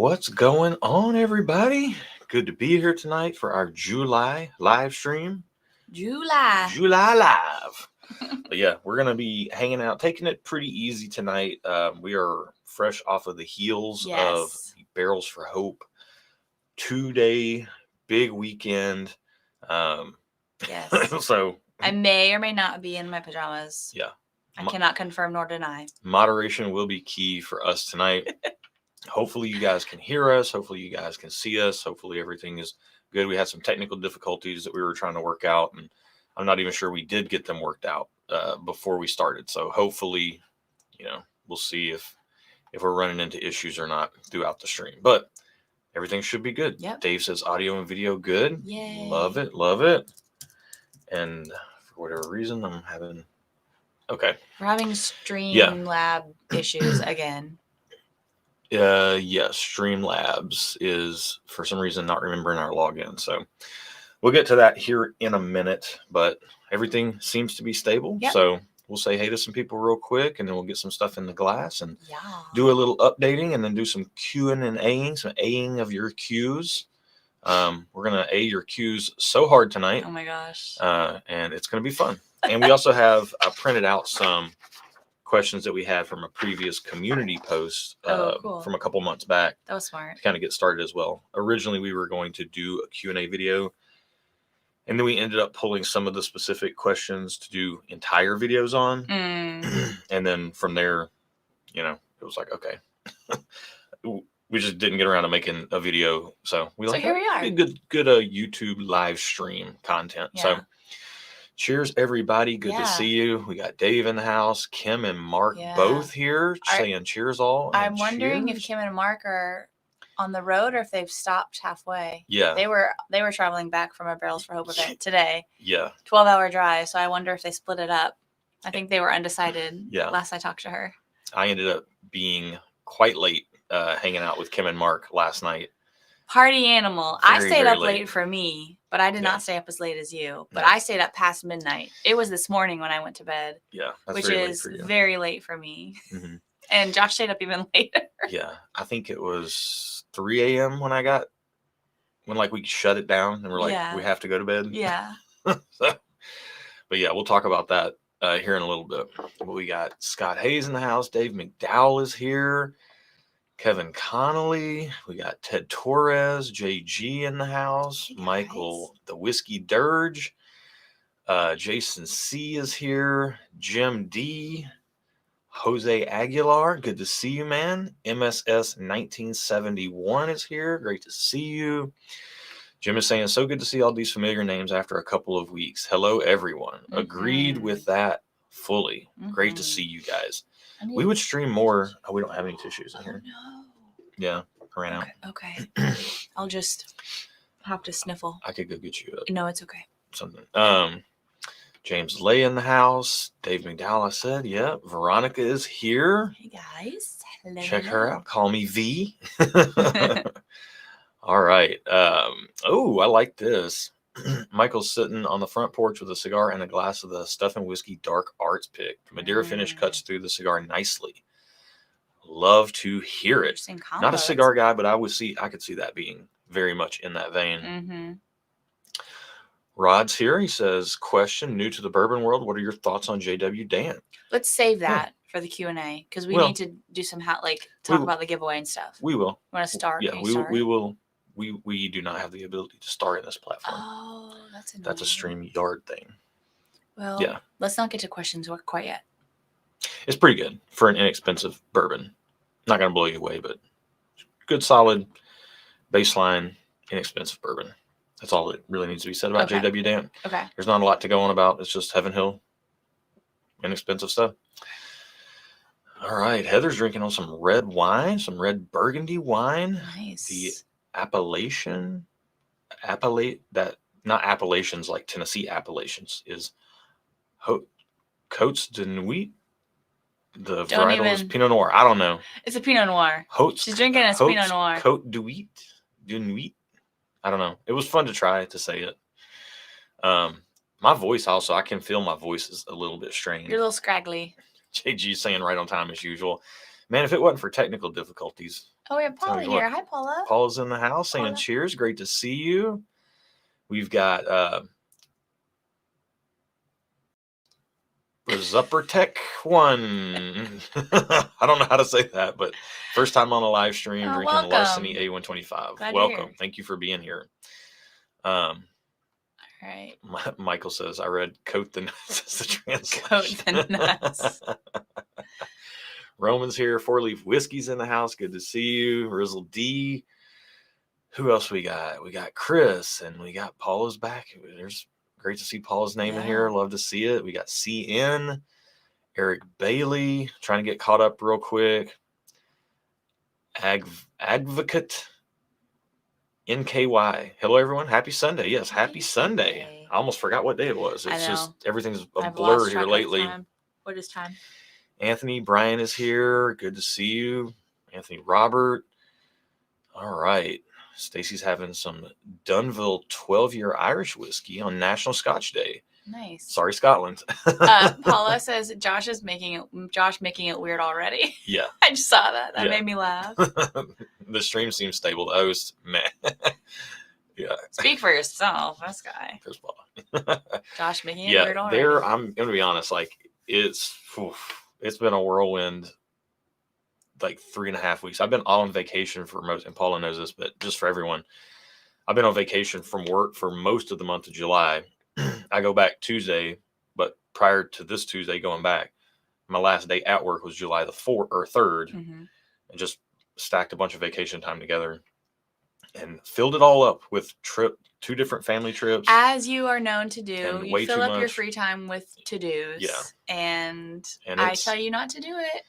What's going on, everybody? Good to be here tonight for our July live stream. July Live. But yeah, we're going to be hanging out, taking it pretty easy tonight. We are fresh off of the heels of Barrels for Hope 2-day big weekend. Yes. So I may or may not be in my pajamas. Yeah. I cannot confirm nor deny. Moderation will be key for us tonight. Hopefully you guys can hear us. Hopefully you guys can see us. Hopefully everything is good. We had some technical difficulties that we were trying to work out, and I'm not even sure we did get them worked out before we started. So hopefully, we'll see if we're running into issues or not throughout the stream. But everything should be good. Yep. Dave says audio and video good. Yay. Love it. Love it. And for whatever reason, I'm having... Okay. We're having Streamlab issues again. Yes, Streamlabs is for some reason not remembering our login. So we'll get to that here in a minute, but everything seems to be stable. Yep. So we'll say hey to some people real quick, and then we'll get some stuff in the glass and Yeah. do a little updating, and then do some Qing and Aing, some Aing of your Qs. We're going to A your Qs so hard tonight. Oh my gosh. And it's going to be fun. And we also have printed out some questions that we had from a previous community post cool. from a couple months back. That was smart. To kind of get started as well. Originally, we were going to do a Q&A video, and then we ended up pulling some of the specific questions to do entire videos on. And then from there, it was like, okay. We just didn't get around to making a video. So here we are. Good YouTube live stream content. Yeah. So cheers, everybody. Good to see you. We got Dave in the house. Kim and Mark both here saying cheers all. I'm wondering if Kim and Mark are on the road or if they've stopped halfway. Yeah. They were traveling back from a Barrels for Hope event today. Yeah. 12-hour drive. So I wonder if they split it up. I think they were undecided last I talked to her. I ended up being quite late hanging out with Kim and Mark last night. Party animal. I stayed up late for me, but I did not stay up as late as you. But I stayed up past midnight. It was this morning when I went to bed. Yeah, that's which very is late for you. Very late for me. Mm-hmm. And Josh stayed up even later. Yeah, I think it was 3 a.m. when we shut it down and we're like, we have to go to bed. Yeah. But yeah, we'll talk about that here in a little bit. But we got Scott Hayes in the house. Dave McDowell is here. Kevin Connolly. We got Ted Torres, JG in the house. Hey, Michael, the Whiskey Dirge. Jason C is here. Jim D. Jose Aguilar. Good to see you, man. MSS 1971 is here. Great to see you. Jim is saying, so good to see all these familiar names after a couple of weeks. Hello, everyone. Mm-hmm. Agreed with that fully. Mm-hmm. Great to see you guys. We would stream more. Oh, we don't have any tissues in here. No. Yeah, I ran out. Okay. I'll just have to sniffle. I could go get you No, it's okay. Something. James Lay in the house. Dave McDowell, I said. Yeah. Veronica is here. Hey, guys. Hello. Check her out. Call me V. All right. I like this. Michael's sitting on the front porch with a cigar and a glass of the Stuff and Whiskey Dark Arts pick. Madeira finish cuts through the cigar nicely. Love to hear it. Not a cigar guy, but I could see that being very much in that vein. Mm-hmm. Rod's here. He says, question, new to the bourbon world. What are your thoughts on J.W. Dan? Let's save that for the Q&A because we need to do some talk about the giveaway and stuff. We will. Want to start? Yeah, we will. We do not have the ability to start in this platform. Oh, that's annoying. That's a StreamYard thing. Well, let's not get to questions quite yet. It's pretty good for an inexpensive bourbon. Not going to blow you away, but good, solid, baseline, inexpensive bourbon. That's all that really needs to be said about J.W. Dan. Okay. There's not a lot to go on about. It's just Heaven Hill, inexpensive stuff. All right. Heather's drinking on some red wine, some red Burgundy wine. Nice. The not appellations like Tennessee appellations is Cotes de Nuit. The varietal is Pinot Noir. I don't know. It's a Pinot Noir. She's drinking a Pinot Noir. Cote de Nuit. I don't know. It was fun to try to say it. My voice also, I can feel my voice is a little bit strained. You're a little scraggly. JG saying right on time as usual. Man, if it wasn't for technical difficulties, Oh, we have Paula Tell you here. what, Hi, Paula. Paula's in the house saying Paula. cheers. Great to see you. We've got Zuppertech 1. I don't know how to say that, but first time on a live stream drinking welcome. Larceny A125. Glad you're Welcome. here. Thank you for being here. All right. Michael says, I read coat the nuts as the translation. Coat the nuts. Roman's here. 4 Leaf Whiskey's in the house. Good to see you. Rizzle D. Who else we got? We got Chris, and we got Paula's back. There's great to see Paula's name in here. Love to see it. We got CN, Eric Bailey, trying to get caught up real quick. Advocate NKY. Hello, everyone. Happy Sunday. Yes, happy Sunday. I almost forgot what day it was. It's just everything's a blur here lately. What is time? Anthony Bryan is here. Good to see you. Anthony Robert. All right. Stacy's having some Dunville 12-year Irish whiskey on National Scotch Day. Nice. Sorry, Scotland. Paula says Josh making it weird already. Yeah. I just saw that. That made me laugh. The stream seems stable. The host, meh. Yeah. Speak for yourself, this guy. Josh making it weird already. I'm gonna be honest, like it's been a whirlwind like 3.5 weeks. I've been on vacation for most, and Paula knows this, but just for everyone, I've been on vacation from work for most of the month of July. I go back Tuesday, but prior to this Tuesday going back, my last day at work was July the 4th or 3rd, and just stacked a bunch of vacation time together and filled it all up with 2 different family trips. As you are known to do, you fill up your much. free time with to-dos. Yeah. And I tell you not to do it.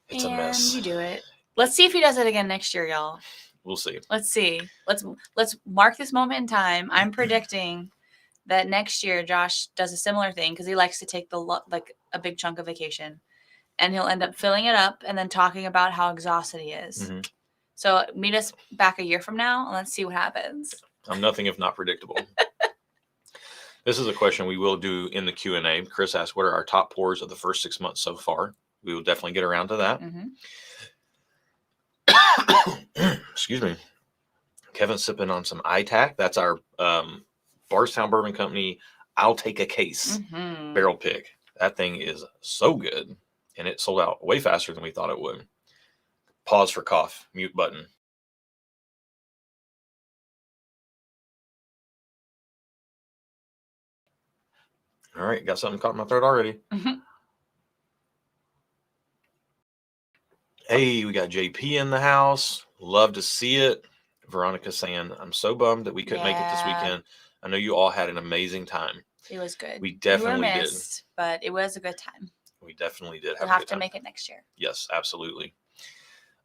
It's a mess. You do it. Let's see if he does it again next year, y'all. We'll see. Let's see. Let's mark this moment in time. I'm predicting that next year Josh does a similar thing because he likes to take a big chunk of vacation, and he'll end up filling it up and then talking about how exhausted he is. Mm-hmm. So meet us back a year from now and let's see what happens. I'm nothing if not predictable. This is a question we will do in the Q&A. Chris asked, what are our top pours of the first 6 months so far? We will definitely get around to that. Excuse me. Kevin's sipping on some ITAC. That's our Bardstown Bourbon Company. I'll take a case barrel pick. That thing is so good. And it sold out way faster than we thought it would. Pause for cough. Mute button. All right. Got something caught in my throat already. Hey, we got JP in the house. Love to see it. Veronica saying, I'm so bummed that we couldn't make it this weekend. I know you all had an amazing time. It was good. We definitely did. But it was a good time. We definitely did. We'll have to make it next year. Yes, absolutely.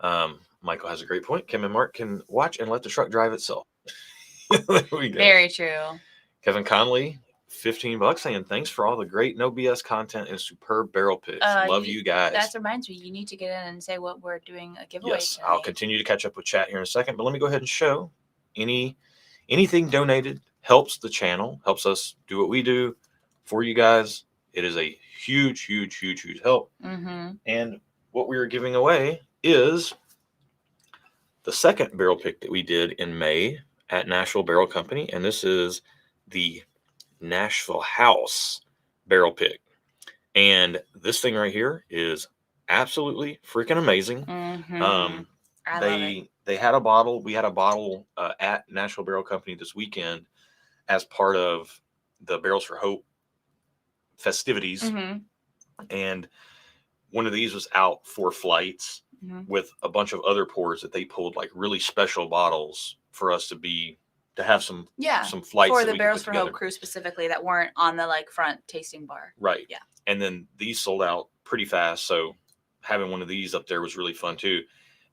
Michael has a great point. Kim and Mark can watch and let the truck drive itself. There we go. Very true. Kevin Conley, $15, saying thanks for all the great no BS content and superb barrel picks. Love you guys. That reminds me, you need to get in and say what we're doing a giveaway. Yes, tonight. I'll continue to catch up with chat here in a second, but let me go ahead and show anything donated helps the channel, helps us do what we do for you guys. It is a huge help. And what we are giving away is the second barrel pick that we did in May at Nashville Barrel Company, and this is the Nashville House barrel pick. And this thing right here is absolutely freaking amazing. They had a bottle. We had a bottle at Nashville Barrel Company this weekend as part of the Barrels for Hope festivities. And one of these was out for flights with a bunch of other pours that they pulled, like really special bottles for us to have some flights for the Barrels for Hope crew specifically that weren't on the front tasting bar. Right. Yeah. And then these sold out pretty fast. So having one of these up there was really fun too.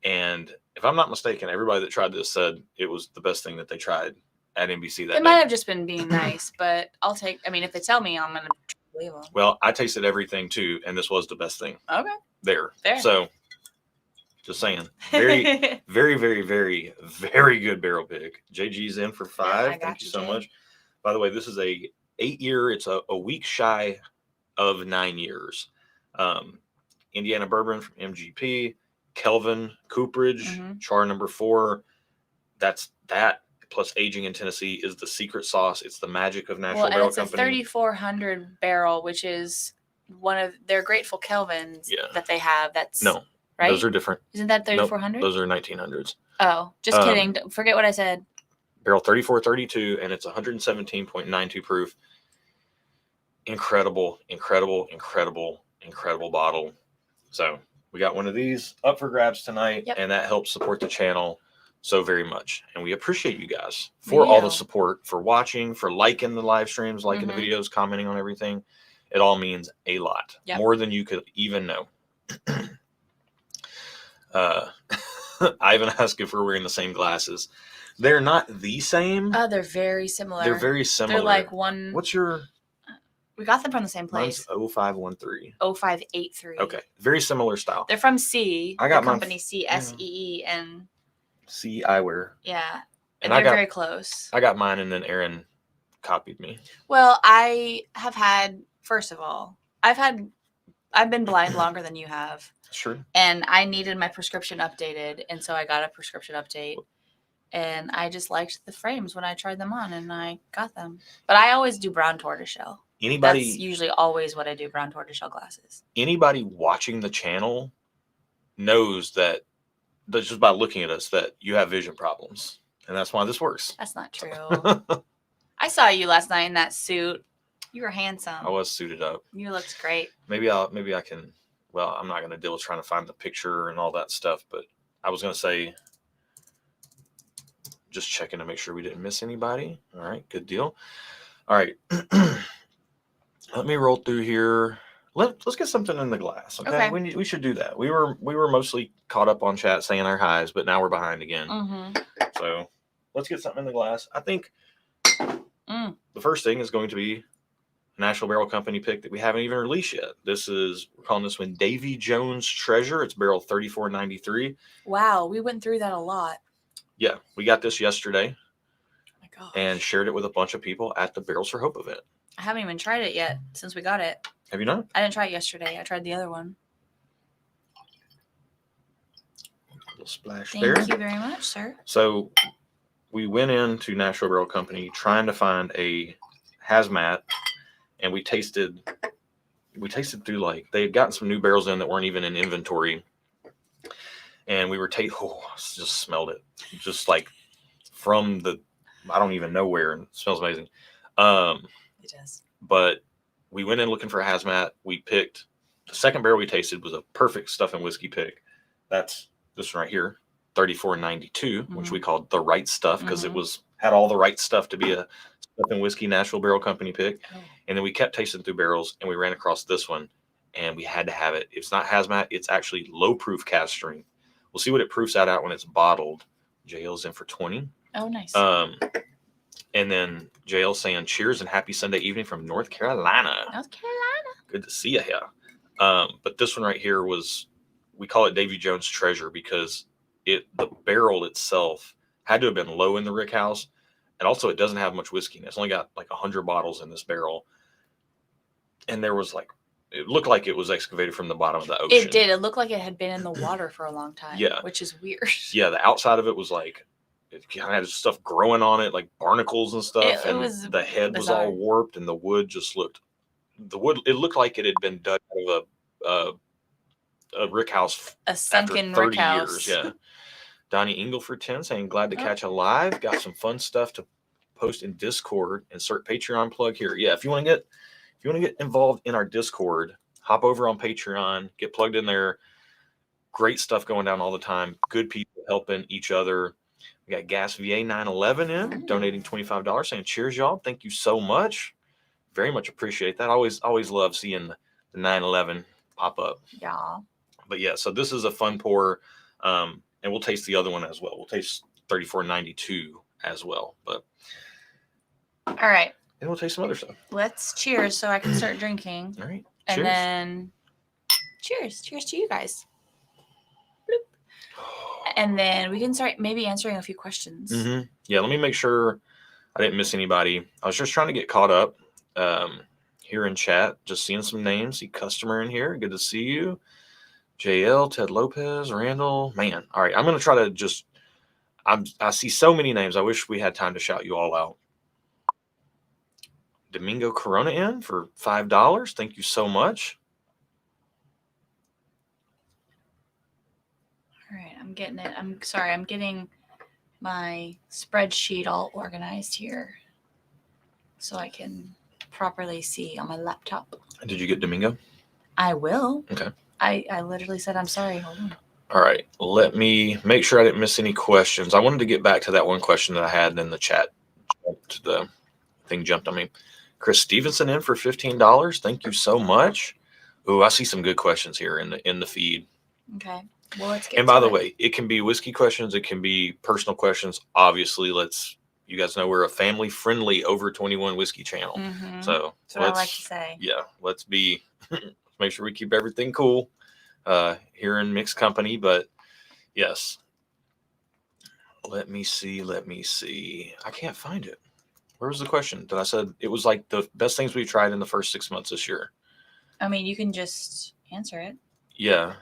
And if I'm not mistaken, everybody that tried this said it was the best thing that they tried at NBC that day. It might have just been being nice, but if they tell me, I'm going to believe them. Well, I tasted everything too, and this was the best thing. Okay. There. So just saying, very, very, very, very, very good barrel pick. JG's in for 5. Yeah, Thank you so much. By the way, this is a 8-year. It's a week shy of 9 years. Indiana bourbon from MGP. Kelvin Cooperage, Mhm. char number 4. That plus aging in Tennessee is the secret sauce. It's the magic of Nashville Well, and Barrel it's a Company. 3,400 barrel, which is one of their Grateful Kelvins Yeah. that they have. That's No, right. those are different. Isn't that Nope, 3,400? those are 1900s. Oh, just kidding. Forget what I said. Barrel 3432, and it's 117.92 proof. Incredible, incredible, incredible, incredible bottle. So we got one of these up for grabs tonight, Yep. and that helps support the channel so very much. And we appreciate you guys We for all do. the support, for watching, for liking the live streams, liking the videos, commenting on everything. It all means a lot. Yep. More than you could even know. Ivan asked if we're wearing the same glasses. They're not the same. Oh, they're very similar. They're very similar. They're like one. What's your? We got them from the same place. Mine's 0513. 0583. Okay, very similar style. They're from C. I got the mine company CSEE and C Eyewear. yeah, And they're very close. I got mine, and then Aaron copied me. Well, I have had. First of all, I've been blind longer than you have. Sure. And I needed my prescription updated, and so I got a prescription update. And I just liked the frames when I tried them on, and I got them. But I always do brown tortoiseshell. That's usually always what I do, brown tortoiseshell glasses. Anybody watching the channel knows that just by looking at us that you have vision problems, and that's why this works. That's not true. I saw you last night in that suit. You were handsome. I was suited up. You looked great. Maybe I can. Well, I'm not going to deal with trying to find the picture and all that stuff, but I was going to say, just checking to make sure we didn't miss anybody. All right, good deal. All right, let me roll through here. Let's get something in the glass. Okay, we should do that. We were mostly caught up on chat saying our highs, but now we're behind again. So let's get something in the glass. I think the first thing is going to be Nashville Barrel Company pick that we haven't even released yet. We're calling this one Davy Jones Treasure. It's barrel 3493. Wow, we went through that a lot. Yeah, we got this yesterday. Oh my gosh. And shared it with a bunch of people at the Barrels for Hope event. I haven't even tried it yet since we got it. Have you not? I didn't try it yesterday. I tried the other one. A little splash there. Thank you very much, sir. So we went into Nashville Barrel Company trying to find a hazmat, and we tasted through, like, they had gotten some new barrels in that weren't even in inventory. And we were just smelled it. Just like from I don't even know where, and it smells amazing. It does. But we went in looking for a hazmat. We picked the second barrel we tasted was a perfect stuff and whiskey pick. That's this one right here, 3492, which we called the right stuff because it had all the right stuff to be a stuff and whiskey Nashville Barrel Company pick. Oh. And then we kept tasting through barrels, and we ran across this one, and we had to have it. It's not hazmat. It's actually low proof cast strength. We'll see what it proofs out when it's bottled. JL's in for 20. Oh, nice. And then JL saying cheers and happy Sunday evening from North Carolina. North Carolina. Good to see you here. But this one right here we call it Davy Jones Treasure because the barrel itself had to have been low in the rick house. And also it doesn't have much whiskey in it. It's only got like 100 bottles in this barrel. And there was it looked like it was excavated from the bottom of the ocean. It did. It looked like it had been in the water for a long time. Yeah. Which is weird. Yeah, the outside of it was like, it kind of had stuff growing on it, like barnacles and stuff. The head was all warped, and the wood just looked, it looked like it had been dug out of a rick house. A sunken rick house. Years. Yeah. Donnie Engel for 10 saying, glad to catch a live. Got some fun stuff to post in Discord. Insert Patreon plug here. Yeah, if you want to get involved in our Discord, hop over on Patreon, get plugged in there. Great stuff going down all the time. Good people helping each other. We got Gas VA 911 in, donating $25, saying cheers, y'all. Thank you so much. Very much appreciate that. Always love seeing the 911 pop up. Yeah. But yeah, so this is a fun pour. And we'll taste the other one as well. We'll taste 3492 as well. But all right. And we'll taste some other stuff. Let's cheers so I can start drinking. All right. And cheers. Then cheers. Cheers to you guys. Bloop. And then we can start maybe answering a few questions. Mm-hmm. Yeah, let me make sure I didn't miss anybody. I was just trying to get caught up here in chat. Just seeing some names. See customer in here. Good to see you. JL, Ted Lopez, Randall. Man, all right. I'm going to try to just, I see so many names. I wish we had time to shout you all out. Domingo Corona in for $5. Thank you so much. All right, I'm getting it. I'm sorry, I'm getting my spreadsheet all organized here so I can properly see on my laptop. Did you get Domingo? I will. Okay. I literally said I'm sorry. Hold on. All right. Let me make sure I didn't miss any questions. I wanted to get back to that one question that I had in the chat. The thing jumped on me. Chris Stevenson in for $15. Thank you so much. Ooh, I see some good questions here in the feed. Okay. Well, let's get. And by the way, it can be whiskey questions. It can be personal questions. Obviously, you guys know we're a family-friendly over 21 whiskey channel. Mm-hmm. So that's what I like to say. Yeah, let's make sure we keep everything cool here in mixed company. But yes, let me see. I can't find it. Where was the question that I said it was like the best things we've tried in the first 6 months this year? I mean, you can just answer it. Yeah.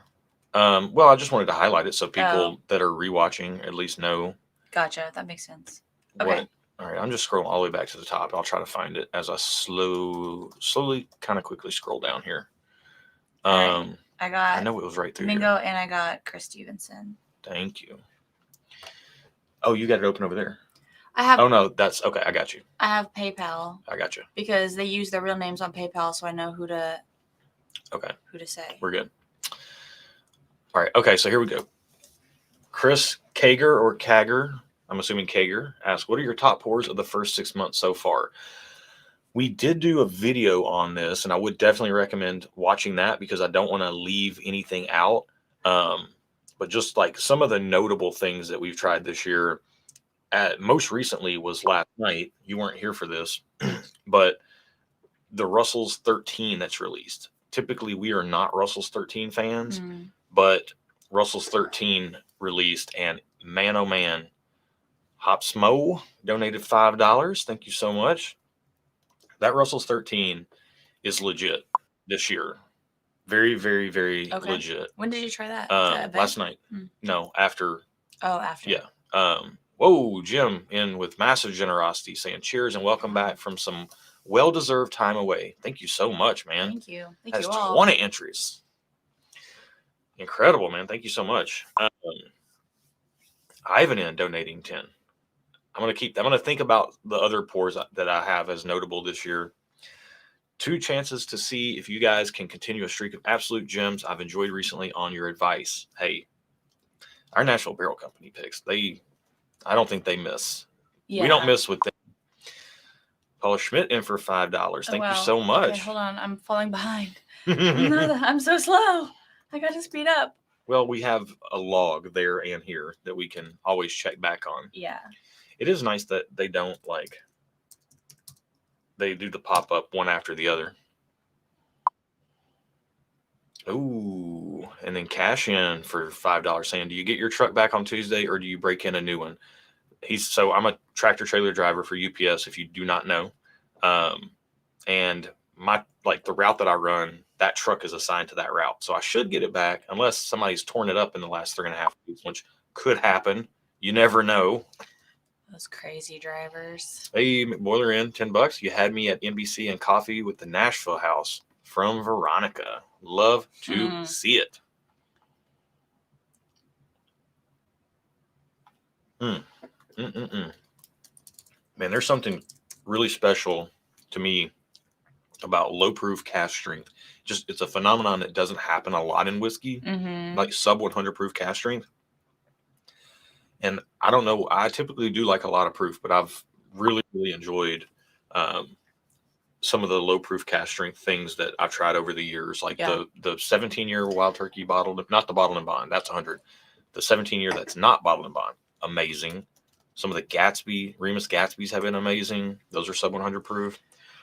Well, I just wanted to highlight it so people that are rewatching at least know. Gotcha. That makes sense. Okay. All right. I'm just scrolling all the way back to the top. I'll try to find it as I slowly, kind of quickly scroll down here. Right. I know it was right through Domingo here. And I got Chris Stevenson. Thank you. Oh, you got it open over there. I have. Oh no, that's okay. I got you. I have PayPal. I got you. Because they use their real names on PayPal, so I know who to. Okay. Who to say? We're good. All right. Okay. So here we go. Chris Kager or Kager, I'm assuming Kager, asked, what are your top pours of the first 6 months so far? We did do a video on this, and I would definitely recommend watching that because I don't want to leave anything out. But just like some of the notable things that we've tried this year, most recently was last night. You weren't here for this, but the Russell's 13 that's released. Typically, we are not Russell's 13 fans, but Russell's 13 released, and man, oh man, Hop Smo donated $5. Thank you so much. That Russell's 13 is legit this year. Very, very, very legit. When did you try that? Last night. No, after. Oh, after. Yeah. Whoa, Jim in with massive generosity saying cheers and welcome back from some well-deserved time away. Thank you so much, man. Thank you. That's 20 entries. Incredible, man. Thank you so much. Ivan in donating 10. I'm going to think about the other pours that I have as notable this year. 2 chances to see if you guys can continue a streak of absolute gems I've enjoyed recently on your advice. Hey, our Nashville Barrel Company picks, I don't think they miss. Yeah. We don't miss with them. Paula Schmidt in for $5. Thank you so much. Okay, hold on. I'm falling behind. I'm so slow. I got to speed up. Well, we have a log there and here that we can always check back on. Yeah. It is nice that they don't they do the pop-up one after the other. Ooh, and then cash in for $5 saying, do you get your truck back on Tuesday or do you break in a new one? So I'm a tractor trailer driver for UPS, if you do not know. And the route that I run, that truck is assigned to that route. So I should get it back unless somebody's torn it up in the last 3.5 weeks, which could happen. You never know. Those crazy drivers. Hey, McBoiler in $10. You had me at NBC and coffee with the Nashville house from Veronica. Love to see it. Man, there's something really special to me about low proof cask strength. It's a phenomenon that doesn't happen a lot in whiskey, like sub 100 proof cask strength. And I don't know, I typically do like a lot of proof, but I've really, really enjoyed some of the low proof cask strength things that I've tried over the years, like the 17-year Wild Turkey bottled, not the bottled and bond, that's 100. The 17-year that's not bottled and bond, amazing. Some of the Remus Gatsby's have been amazing. Those are sub 100 proof.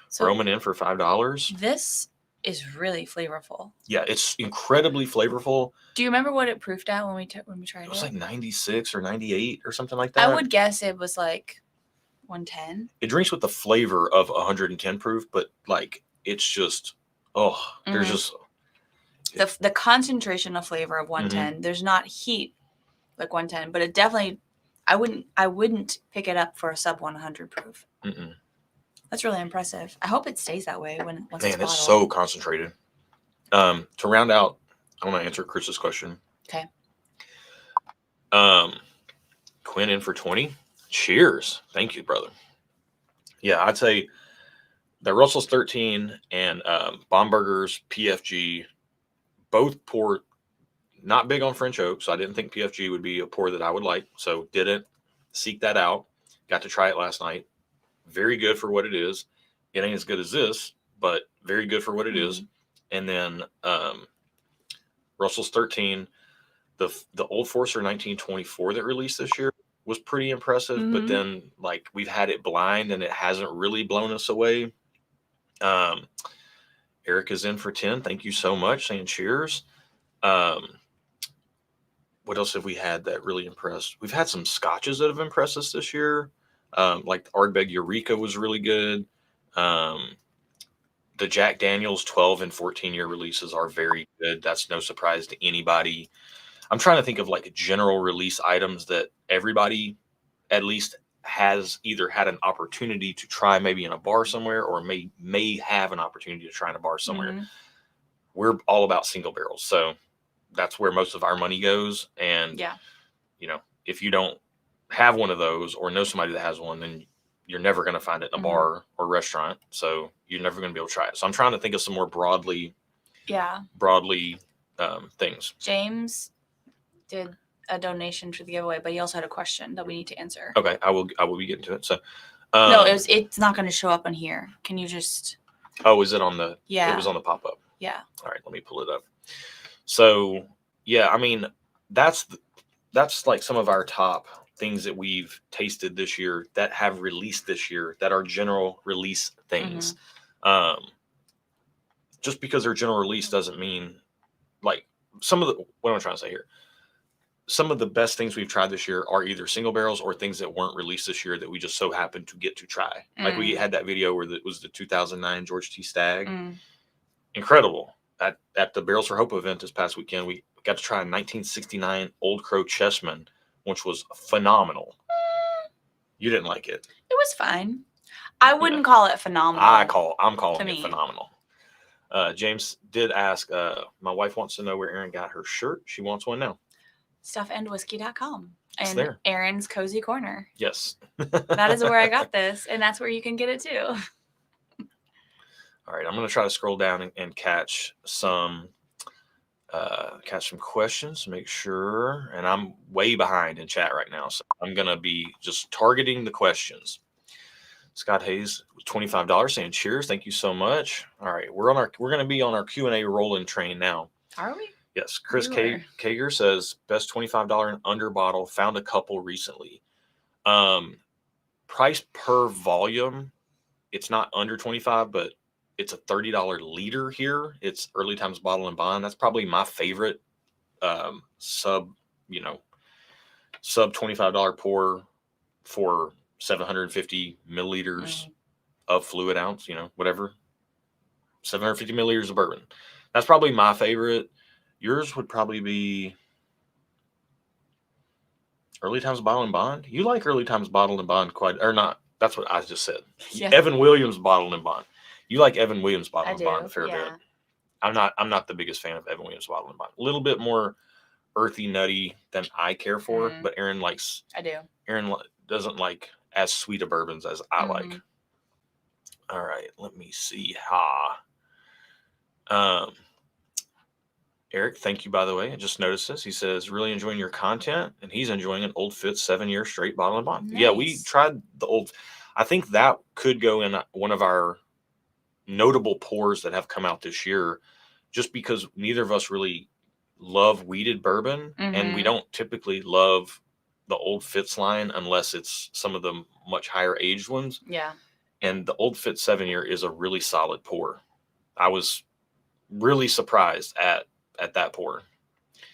So Roman in for $5. This is really flavorful. Yeah, it's incredibly flavorful. Do you remember what it proofed at when we tried it? It was like 96 or 98 or something like that. I would guess it was like 110. It drinks with the flavor of 110 proof, but it's just, it's the concentration of flavor of 110. There's not heat like 110, but it definitely, I wouldn't pick it up for a sub 100 proof. Mm-mm. That's really impressive. I hope it stays that way once it's Man, bottled. it's so concentrated. To round out, I want to answer Chris's question. Okay. Quinn in for 20. Cheers. Thank you, brother. Yeah, I'd say the Russell's 13 and Bomberger's PFG both pour. Not big on French oak, so I didn't think PFG would be a pour that I would like. So didn't seek that out. Got to try it last night. Very good for what it is. It ain't as good as this, but very good for what it is. And then Russell's 13, the Old Forester 1924 that released this year was pretty impressive. But then like we've had it blind and it hasn't really blown us away. Eric is in for 10. Thank you so much. Saying cheers. What else have we had that really impressed? We've had some scotches that have impressed us this year. Like the Ardbeg Eureka was really good. The Jack Daniel's 12 and 14-year releases are very good. That's no surprise to anybody. I'm trying to think of like general release items that everybody at least has either had an opportunity to try maybe in a bar somewhere or may have an opportunity to try in a bar somewhere. We're all about single barrels. So that's where most of our money goes. And, you know, if you don't have one of those or know somebody that has one, then you're never going to find it in a bar or restaurant. So you're never going to be able to try it. So I'm trying to think of some more broadly things. James did a donation for the giveaway, but he also had a question that we need to answer. Okay. I will be getting to it. So, no, it's not going to show up on here. Can you just, oh, is it on the, it was on the pop-up. Yeah. All right. Let me pull it up. So yeah, I mean, that's like some of our top things that we've tasted this year that have released this year that are general release things. Just because they're general release doesn't mean like what I'm trying to say here. Some of the best things we've tried this year are either single barrels or things that weren't released this year that we just so happened to get to try. Like we had that video where it was the 2009 George T. Stagg. Incredible. At the Barrels for Hope event this past weekend, we got to try a 1969 Old Crow Chessman, which was phenomenal. You didn't like it. It was fine. I wouldn't call it phenomenal. I'm calling it phenomenal. James did ask, my wife wants to know where Erin got her shirt. She wants one now. stuffandwhiskey.com. It's and there. Erin's Cozy Corner. Yes. That is where I got this, and that's where you can get it too. All right, I'm going to try to scroll down and catch some questions, make sure. And I'm way behind in chat right now, so I'm going to be just targeting the questions. Scott Hayes, $25, saying cheers. Thank you so much. All right, we're going to be on our Q&A rolling train now. Are we? Yes. Chris Kager says best $25 and under bottle. Found a couple recently. Price per volume, it's not under 25, but it's a $30 liter here. It's Early Times Bottle and Bond. That's probably my favorite sub $25 pour for 750 milliliters of fluid ounce, whatever. 750 milliliters of bourbon. That's probably my favorite. Yours would probably be Early Times Bottle and Bond. You like Early Times Bottle and Bond or not? That's what I just said. Yeah. Evan Williams Bottle and Bond. You like Evan Williams Bottle and Bond a fair bit. I'm not the biggest fan of Evan Williams Bottle and Bond. A little bit more earthy, nutty than I care for, but Erin likes. I do. Erin doesn't like as sweet of bourbons as I like. All right, let me see. Eric, thank you, by the way. I just noticed this. He says, really enjoying your content, and he's enjoying an Old Fitz 7-year straight bottle and bond. Nice. Yeah, we tried the old. I think that could go in one of our notable pours that have come out this year, just because neither of us really love weeded bourbon, and we don't typically love the Old Fitz line unless it's some of the much higher aged ones. Yeah. And the Old Fitz 7-year is a really solid pour. I was really surprised at that pour.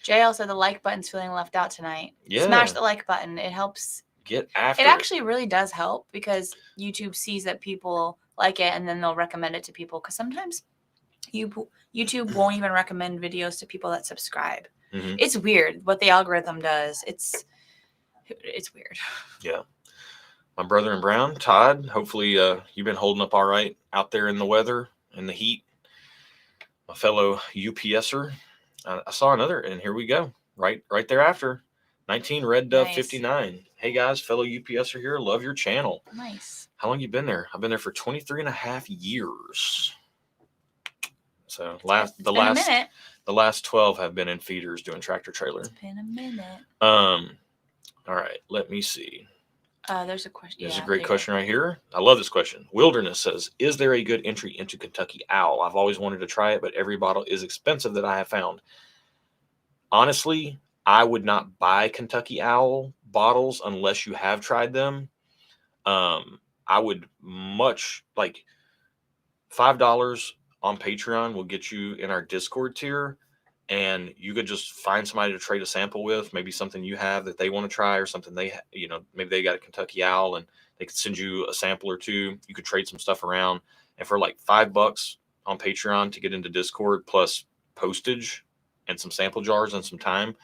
JL said the like button's feeling left out tonight. Yeah. Smash the like button. It helps. Get after it. It actually really does help because YouTube sees that people like it and then they'll recommend it to people. Because sometimes YouTube won't even recommend videos to people that subscribe. Mhm. It's weird what the algorithm does. It's weird. Yeah. My brother in brown, Todd, hopefully you've been holding up all right out there in the weather and the heat. My fellow UPSer, I saw another, and here we go. Right thereafter. 19 Red Dove Nice. 59. Hey guys, fellow UPSer here. Love your channel. Nice. How long you been there? I've been there for 23 and a half years. So It's been a minute. the last 12 have been in feeders doing tractor trailer. It's been a minute. All right, let me see. There's a question. There's a great question right here. I love this question. Wilderness says, is there a good entry into Kentucky Owl? I've always wanted to try it, but every bottle is expensive that I have found. Honestly, I would not buy Kentucky Owl bottles unless you have tried them. I would much like $5 on Patreon will get you in our Discord tier, and you could just find somebody to trade a sample with, maybe something you have that they want to try, or something maybe they got a Kentucky Owl and they could send you a sample or two. You could trade some stuff around, and for like $5 on Patreon to get into Discord plus postage and some sample jars and some time,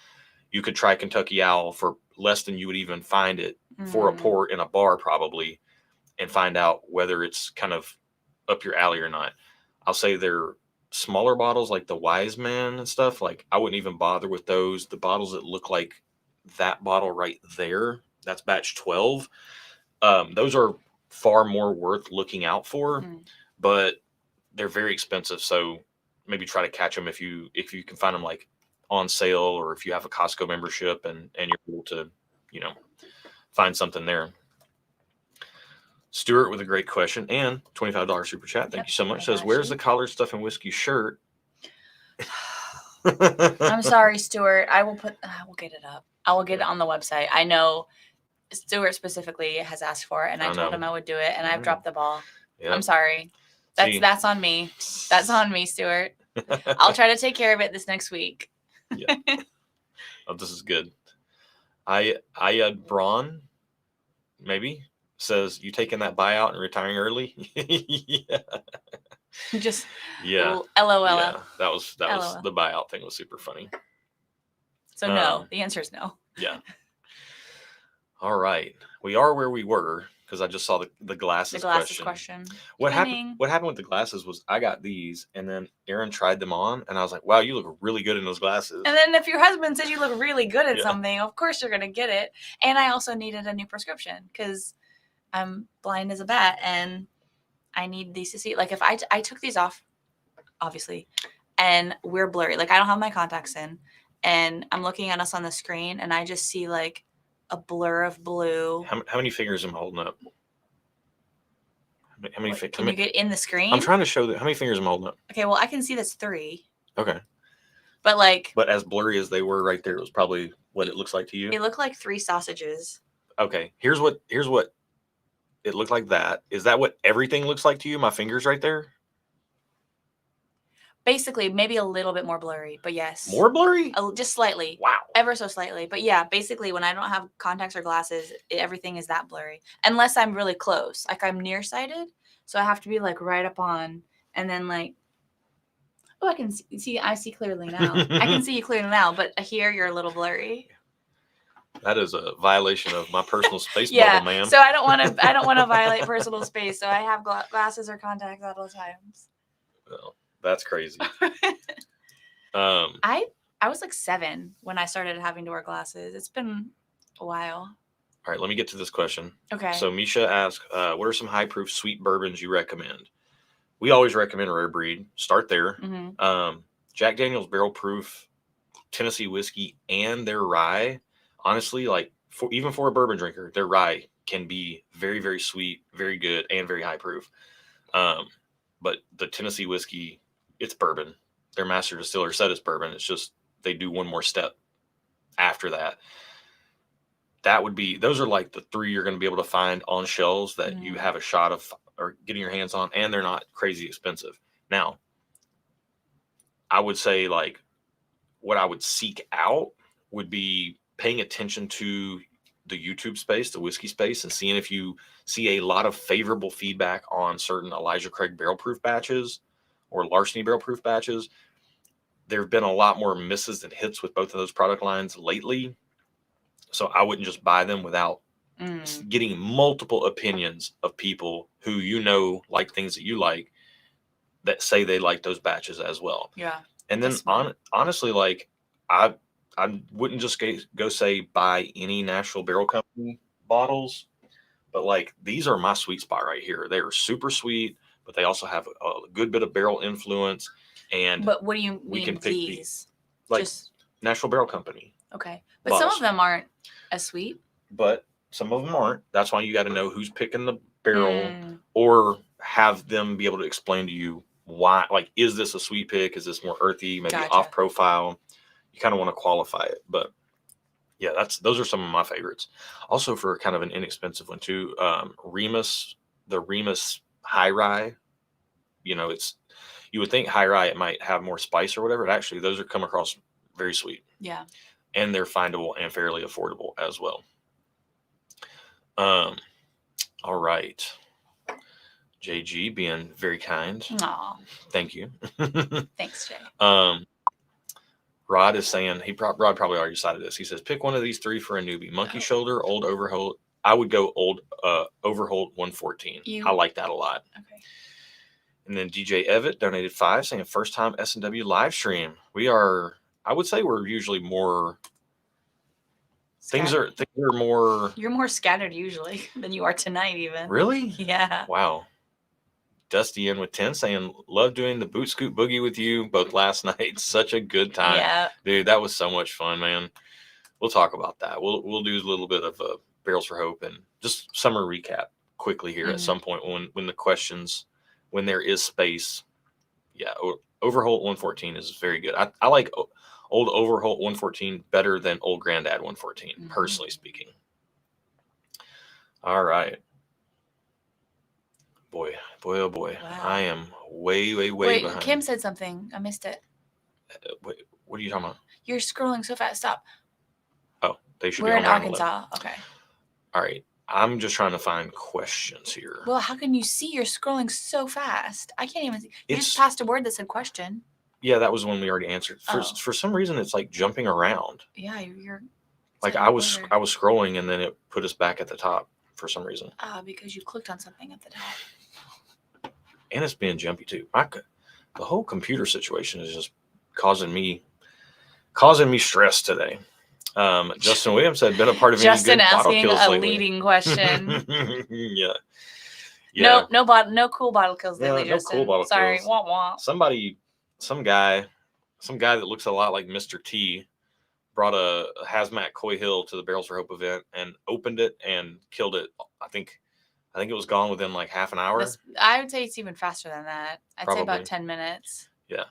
you could try Kentucky Owl for less than you would even find it for a pour in a bar probably, and find out whether it's kind of up your alley or not. I'll say they're smaller bottles like the Wise Man and stuff. Like I wouldn't even bother with those. The bottles that look like that bottle right there, that's batch 12. Those are far more worth looking out for, but they're very expensive. So maybe try to catch them if you can find them like on sale, or if you have a Costco membership and you're able to, find something there. Stuart with a great question and $25 super chat. Thank you so much. Says, where's the collared stuff and whiskey shirt? I'm sorry, Stuart. We'll get it up. I will get it on the website. I know Stuart specifically has asked for it, and I told him I would do it, and I've dropped the ball. Yep. I'm sorry. That's on me. That's on me, Stuart. I'll try to take care of it this next week. Yeah. Oh, this is good. Ayad Braun, maybe, says, you taking that buyout and retiring early? Yeah. Just LOL. Yeah, that was the buyout thing was super funny. So no, the answer is no. Yeah. All right, we are where we were because I just saw the glasses question. What happened with the glasses was I got these, and then Aaron tried them on, and I was like, wow, you look really good in those glasses. And then if your husband says you look really good at something, of course you're gonna get it. And I also needed a new prescription because I'm blind as a bat, and I need these to see. Like if I took these off, obviously, and we're blurry. Like I don't have my contacts in, and I'm looking at us on the screen, and I just see like a blur of blue. How many fingers am I holding up? How many Can you get in the screen? I'm trying to show that. How many fingers am I holding up? Okay, well I can see that's 3. Okay. But as blurry as they were right there, it was probably what it looks like to you. It looked like 3 sausages. Okay. Here's what it looked like. That is that what everything looks like to you? My fingers right there. Basically, maybe a little bit more blurry, but yes. More blurry? Just slightly. Wow. Ever so slightly. But yeah, basically, when I don't have contacts or glasses, everything is that blurry. Unless I'm really close. Like, I'm nearsighted, so I have to be, like, right up on, and then, like, oh, I can see. I see clearly now. I can see you clearly now, but here you're a little blurry. That is a violation of my personal space bubble, ma'am. So I don't want to violate personal space, so I have glasses or contacts at all times. Well, that's crazy. I was like 7 when I started having to wear glasses. It's been a while. All right, let me get to this question. Okay. So Misha asked, what are some high proof sweet bourbons you recommend? We always recommend Rare Breed. Start there. Mm-hmm. Jack Daniel's Barrel Proof, Tennessee whiskey, and their rye. Honestly, like even for a bourbon drinker, their rye can be very, very sweet, very good, and very high proof. But the Tennessee whiskey, it's bourbon. Their master distiller said it's bourbon. It's just they do one more step after that. Those are like the 3 you're going to be able to find on shelves that you have a shot of or getting your hands on, and they're not crazy expensive. Now, I would say like what I would seek out would be paying attention to the YouTube space, the whiskey space, and seeing if you see a lot of favorable feedback on certain Elijah Craig barrel proof batches, or larceny barrel proof batches. There have been a lot more misses than hits with both of those product lines lately. So I wouldn't just buy them without getting multiple opinions of people who like things that you like, that say they like those batches as well. Yeah. And then honestly, like I wouldn't just go say buy any Nashville Barrel Company bottles, but like these are my sweet spot right here. They are super sweet, but they also have a good bit of barrel influence. And but what do you we mean can pick these? Like just Nashville Barrel Company. Okay, but bottles. some of them aren't as sweet. But some of them aren't. That's why you got to know who's picking the barrel, or have them be able to explain to you why. Like, is this a sweet pick? Is this more earthy? Maybe off profile? You kind of want to qualify it. But yeah, those are some of my favorites. Also, for kind of an inexpensive one too, the Remus High Rye. You would think High Rye it might have more spice or whatever. But actually, those come across very sweet. Yeah. And they're findable and fairly affordable as well. All right. JG being very kind. Aw. Thank you. Thanks, Jay. Rod is saying Rod probably already decided this. He says, pick one of these three for a newbie. Monkey Shoulder, Old Overholt. I would go Old Overholt 114. I like that a lot. Okay. And then DJ Evett donated $5, saying first time S&W live stream. I would say we're usually more Things are more. You're more scattered usually than you are tonight, even. Really? Yeah. Wow. Dusty in with 10 saying, love doing the boot scoot boogie with you both last night. Such a good time. Yeah. Dude, that was so much fun, man. We'll talk about that. We'll do a little bit of Barrels for Hope and just summer recap quickly here at some point when the questions, when there is space. Yeah. Overholt 114 is very good. I like Old Overholt 114 better than Old Grandad 114, personally speaking. All right. Boy, oh boy. Wow. I am way behind. Wait, Kim said something. I missed it. Wait, what are you talking about? You're scrolling so fast. Stop. Oh, they should be on We're in Arkansas. 11. Okay. All right. I'm just trying to find questions here. Well, how can you see? You're scrolling so fast. I can't even see. You just passed a word that said question. Yeah, that was one we already answered. For some reason, it's like jumping around. Yeah, you're. Like I was scrolling and then it put us back at the top for some reason. Because you clicked on something at the top. And it's being jumpy too. The whole computer situation is just causing me stress today. Justin Williams had been a part of Justin any good asking bottle kills a lately. leading question. Yeah. No cool bottle kills lately. No Justin. cool bottle Sorry. kills. Wah wah. Some guy that looks a lot like Mr. T brought a hazmat Coy Hill to the Barrels for Hope event and opened it and killed it. I think it was gone within like half an hour. I would say it's even faster than that. I'd say about 10 minutes. Yeah.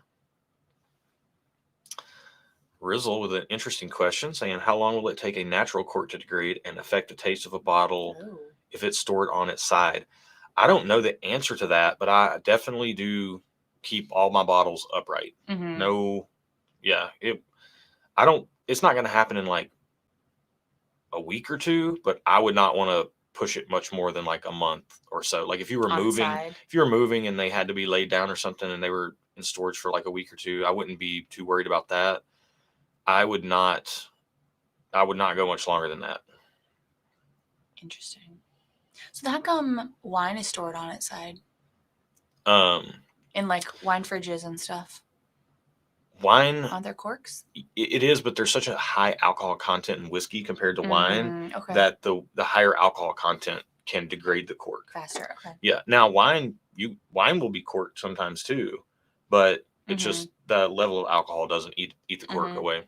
Rizzle with an interesting question saying, how long will it take a natural cork to degrade and affect the taste of a bottle if it's stored on its side? I don't know the answer to that, but I definitely do keep all my bottles upright. No, yeah. It's not going to happen in like a week or two, but I would not want to push it much more than like a month or so. Like if you were moving and they had to be laid down or something and they were in storage for like a week or two, I wouldn't be too worried about that. I would not go much longer than that. Interesting. So how come wine is stored on its side? In like wine fridges and stuff. Wine on their corks? It is, but there's such a high alcohol content in whiskey compared to wine that the higher alcohol content can degrade the cork faster. Okay. Yeah. Now wine will be corked sometimes too, but it's just the level of alcohol doesn't eat the cork away.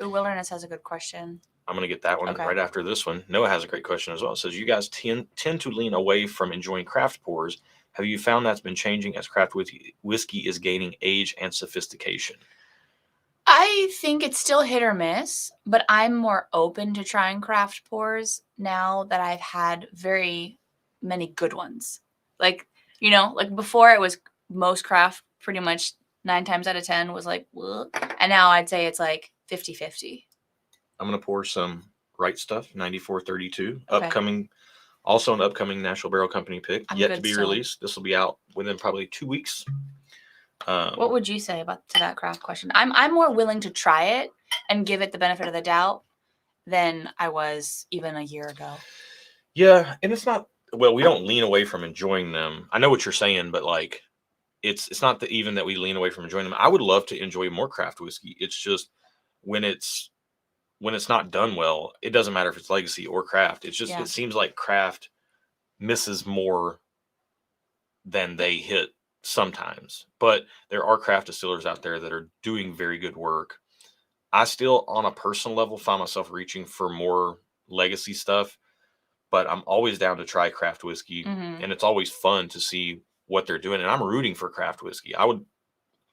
Ooh, Wilderness has a good question. I'm going to get that one right after this one. Noah has a great question as well. It says, you guys tend to lean away from enjoying craft pours. Have you found that's been changing as craft whiskey is gaining age and sophistication? I think it's still hit or miss, but I'm more open to trying craft pours now that I've had very many good ones. Like before it was most craft pretty much 9 times out of 10 was like, ugh. And now I'd say it's like 50-50. I'm going to pour some Right Stuff 9432. Also an upcoming Nashville Barrel Company pick, yet to be released. This will be out within probably 2 weeks. What would you say to that craft question? I'm more willing to try it and give it the benefit of the doubt than I was even a year ago. Yeah, and it's not, well, we don't lean away from enjoying them. I know what you're saying, but like it's not even that we lean away from enjoying them. I would love to enjoy more craft whiskey. It's just when it's not done well, it doesn't matter if it's legacy or craft. It's just it seems like craft misses more than they hit sometimes. But there are craft distillers out there that are doing very good work. I still, on a personal level, find myself reaching for more legacy stuff, but I'm always down to try craft whiskey, and it's always fun to see what they're doing. And I'm rooting for craft whiskey. I would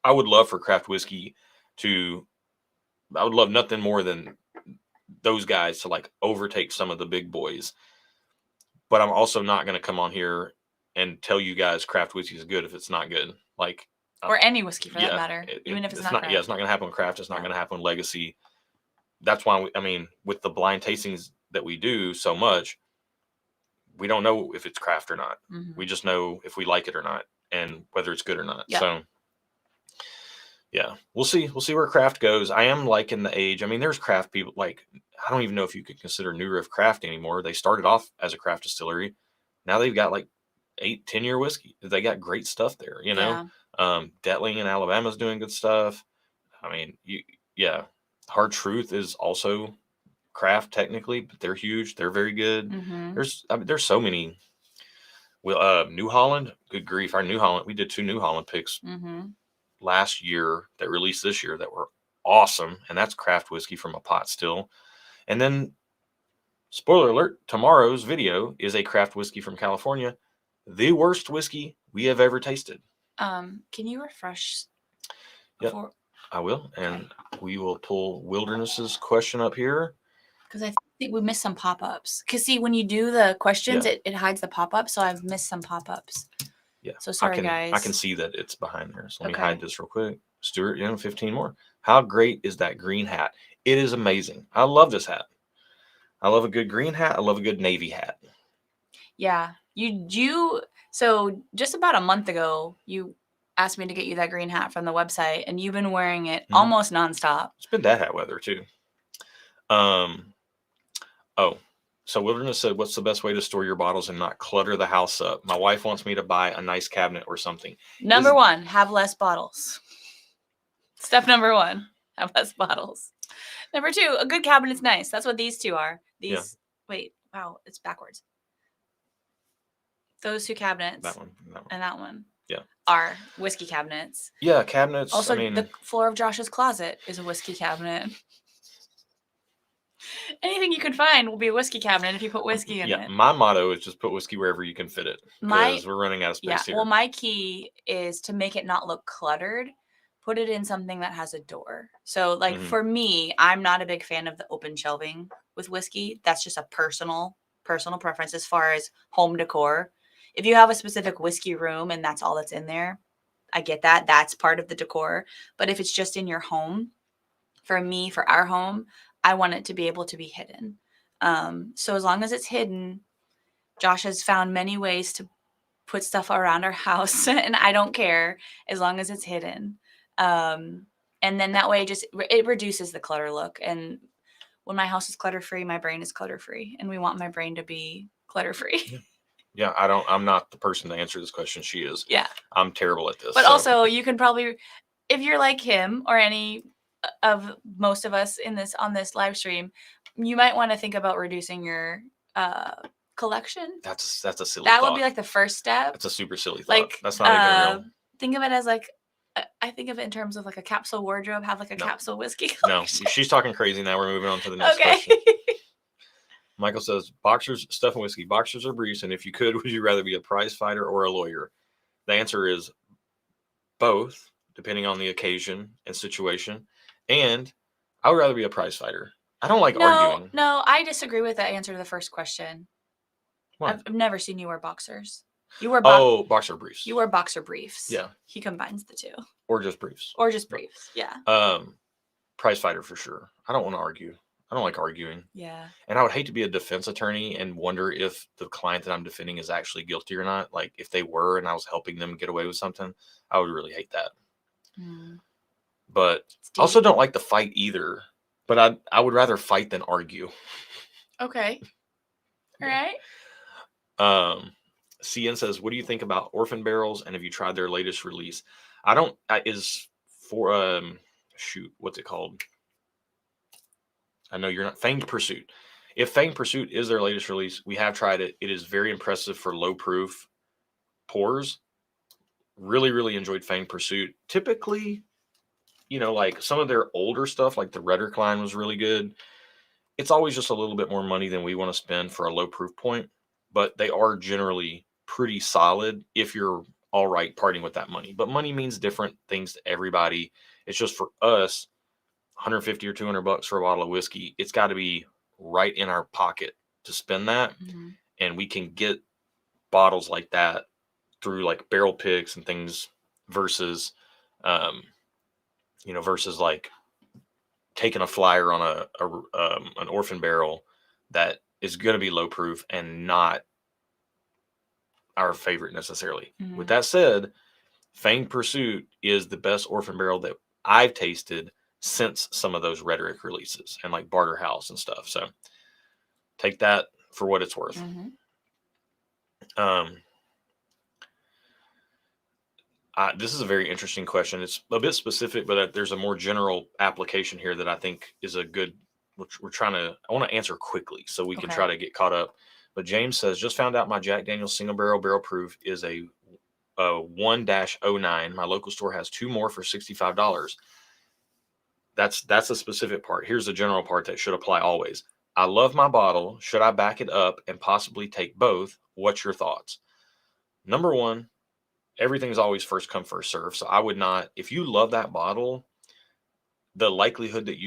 love for craft whiskey I would love nothing more than those guys to like overtake some of the big boys. But I'm also not going to come on here and tell you guys craft whiskey is good if it's not good. Like, or any whiskey for that matter, even if it's not craft. Yeah, it's not going to happen with craft. It's not going to happen with legacy. That's why, with the blind tastings that we do so much, we don't know if it's craft or not. We just know if we like it or not and whether it's good or not. Yep. So, yeah, we'll see. We'll see where craft goes. I am liking the age. There's craft people, like, I don't even know if you could consider New Riff craft anymore. They started off as a craft distillery. Now they've got like 8-10 year whiskey. They got great stuff there, you know. Detling in Alabama is doing good stuff. Hard Truth is also craft technically, but they're huge. They're very good. There's so many. Well, New Holland, good grief. Our New Holland, we did 2 New Holland picks last year that released this year that were awesome, and that's craft whiskey from a pot still. And then, spoiler alert, tomorrow's video is a craft whiskey from California, the worst whiskey we have ever tasted. Can you refresh? Yep, I will, and we will pull Wilderness's question up here. Because I think we missed some pop-ups. Because see, when you do the questions, it hides the pop-ups, so I've missed some pop-ups. Yeah. So sorry, guys. I can see that it's behind there. So let me hide this real quick. Stuart, 15 more. How great is that green hat? It is amazing. I love this hat. I love a good green hat. I love a good navy hat. Yeah. So just about a month ago, you asked me to get you that green hat from the website, and you've been wearing it almost nonstop. It's been that hat weather too. So Wilderness said, what's the best way to store your bottles and not clutter the house up? My wife wants me to buy a nice cabinet or something. Number 1, have less bottles. Step number 1, have less bottles. Number 2, a good cabinet's nice. That's what these 2 are. Wait, wow, it's backwards. Those 2 cabinets. That one. And that one. Yeah. Are whiskey cabinets. Yeah, cabinets. Also, the floor of Josh's closet is a whiskey cabinet. Anything you can find will be a whiskey cabinet if you put whiskey in it. Yeah, my motto is just put whiskey wherever you can fit it. Because we're running out of space here. Well, my key is to make it not look cluttered. Put it in something that has a door. So, like, for me, I'm not a big fan of the open shelving with whiskey. That's just a personal preference as far as home decor. If you have a specific whiskey room and that's all that's in there, I get that. That's part of the decor. But if it's just in your home, for me, for our home, I want it to be able to be hidden. So as long as it's hidden, Josh has found many ways to put stuff around our house, and I don't care as long as it's hidden. And then that way it reduces the clutter look. And when my house is clutter-free, my brain is clutter-free, and we want my brain to be clutter-free. Yeah, I'm not the person to answer this question. She is. Yeah. I'm terrible at this. But also you can probably, if you're like him or any of most of us on this live stream, you might want to think about reducing your collection. That's a silly that thought. Would be like the first step. That's a super silly thought. Like, that's not even real. Think of it as like, I think of it in terms of like a capsule wardrobe, have like a capsule whiskey collection. No, she's talking crazy now. We're moving on to the next question. Michael says, boxers, stuff and whiskey, boxers or briefs, and if you could, would you rather be a prize fighter or a lawyer? The answer is both, depending on the occasion and situation. And I would rather be a prize fighter. I don't like arguing. No, I disagree with that answer to the first question. What? I've never seen you wear boxers. You wear boxer briefs. You wear boxer briefs. Yeah. He combines the 2. Or just briefs. Yeah. Prize fighter for sure. I don't want to argue. I don't like arguing. Yeah. And I would hate to be a defense attorney and wonder if the client that I'm defending is actually guilty or not. Like if they were and I was helping them get away with something, I would really hate that. But I also don't like the fight either. But I would rather fight than argue. Okay. All right. CN says, what do you think about Orphan Barrels, and have you tried their latest release? What's it called? I know you're not. Fanged Pursuit. If Fanged Pursuit is their latest release, we have tried it. It is very impressive for low proof pours. Really, really enjoyed Fanged Pursuit. Typically, like some of their older stuff, like the Rhetoric line was really good. It's always just a little bit more money than we want to spend for a low proof point, but they are generally pretty solid if you're all right parting with that money. But money means different things to everybody. It's just for us, 150 or $200 for a bottle of whiskey. It's got to be right in our pocket to spend that. And we can get bottles like that through like barrel picks and things versus, versus like taking a flyer on an Orphan barrel that is going to be low proof and not our favorite necessarily. With that said, Fanged Pursuit is the best Orphan barrel that I've tasted since some of those Rhetoric releases and like Barter House and stuff. So take that for what it's worth. This is a very interesting question. It's a bit specific, but there's a more general application here that I think is a good, which I want to answer quickly so we can try to get caught up. But James says, just found out my Jack Daniel's single barrel proof is a 1-09. My local store has 2 more for $65. That's a specific part. Here's the general part that should apply always. I love my bottle. Should I back it up and possibly take both? What's your thoughts? Number one, everything's always first come, first serve. So I would not, if you love that bottle, the likelihood that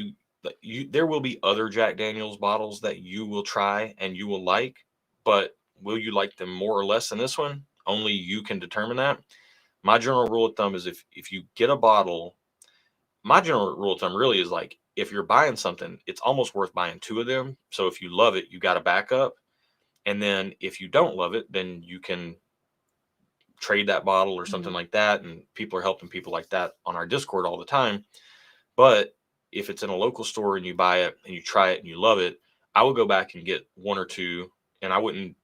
there will be other Jack Daniel's bottles that you will try and you will like, but will you like them more or less than this one? Only you can determine that. My general rule of thumb is if you get a bottle, my general rule of thumb really is like, if you're buying something, it's almost worth buying 2 of them. So if you love it, you got to back up. And then if you don't love it, then you can trade that bottle or something like that. And people are helping people like that on our Discord all the time. But if it's in a local store and you buy it and you try it and you love it, I would go back and get 1 or 2. And I wouldn't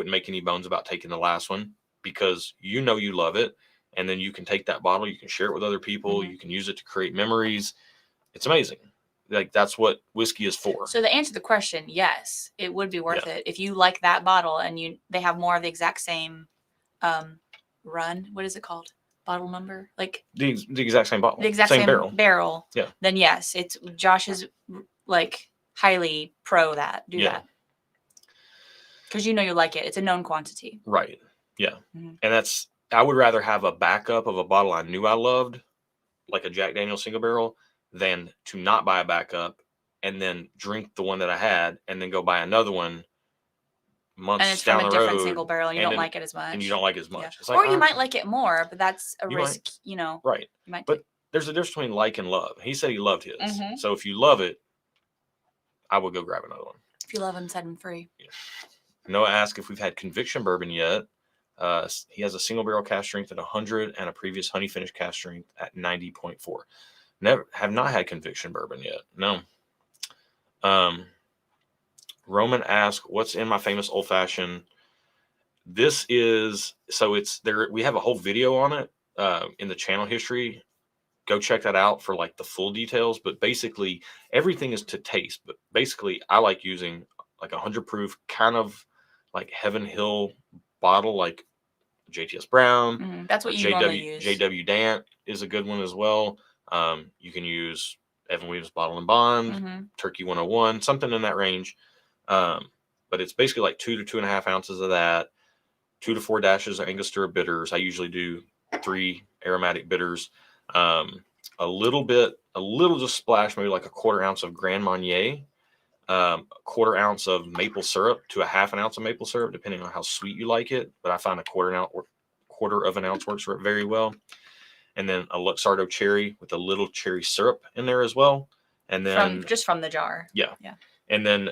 make any bones about taking the last one, because you love it. And then you can take that bottle, you can share it with other people. You can use it to create memories. It's amazing. Like, that's what whiskey is for. So to answer the question, yes, it would be worth it. If you like that bottle and they have more of the exact same run. What is it called? Bottle number? Like the exact same bottle. The exact same barrel. Yeah. Then yes, Josh is like highly pro that. Do that. Because you like it. It's a known quantity. Right. Yeah. And I would rather have a backup of a bottle I knew I loved, like a Jack Daniel's single barrel, than to not buy a backup and then drink the one that I had and then go buy another one months down the road. And it's from a different single barrel and you don't like it as much. And you don't like it as much. Yeah. It's like, or you might like it more, but that's a risk, Right. You might but there's a difference between like and love. He said he loved his. So if you love it, I would go grab another one. If you love him, set him free. Yeah. Noah asked if we've had Conviction Bourbon yet. He has a single barrel cask strength at 100 and a previous honey finish cask strength at 90.4. Have not had Conviction Bourbon yet. No. Roman asked, what's in my famous old fashioned? This is, so it's there. We have a whole video on it in the channel history. Go check that out for like the full details. But basically everything is to taste. But basically I like using like 100 proof, kind of like Heaven Hill bottle, like JTS Brown. That's what you normally use. JW Dant is a good one as well. You can use Evan Williams Bottle and Bond, Turkey 101, something in that range. But it's basically like 2 to 2.5 ounces of that, 2 to 4 dashes of Angostura bitters. I usually do 3 aromatic bitters, a little just splash, maybe like a 1/4 ounce of Grand Marnier, 1/4 ounce of maple syrup to 1/2 ounce of maple syrup, depending on how sweet you like it. But I find a 1/4 of an ounce works very well. And then a Luxardo cherry with a little cherry syrup in there as well. And then just from the jar. Yeah. And then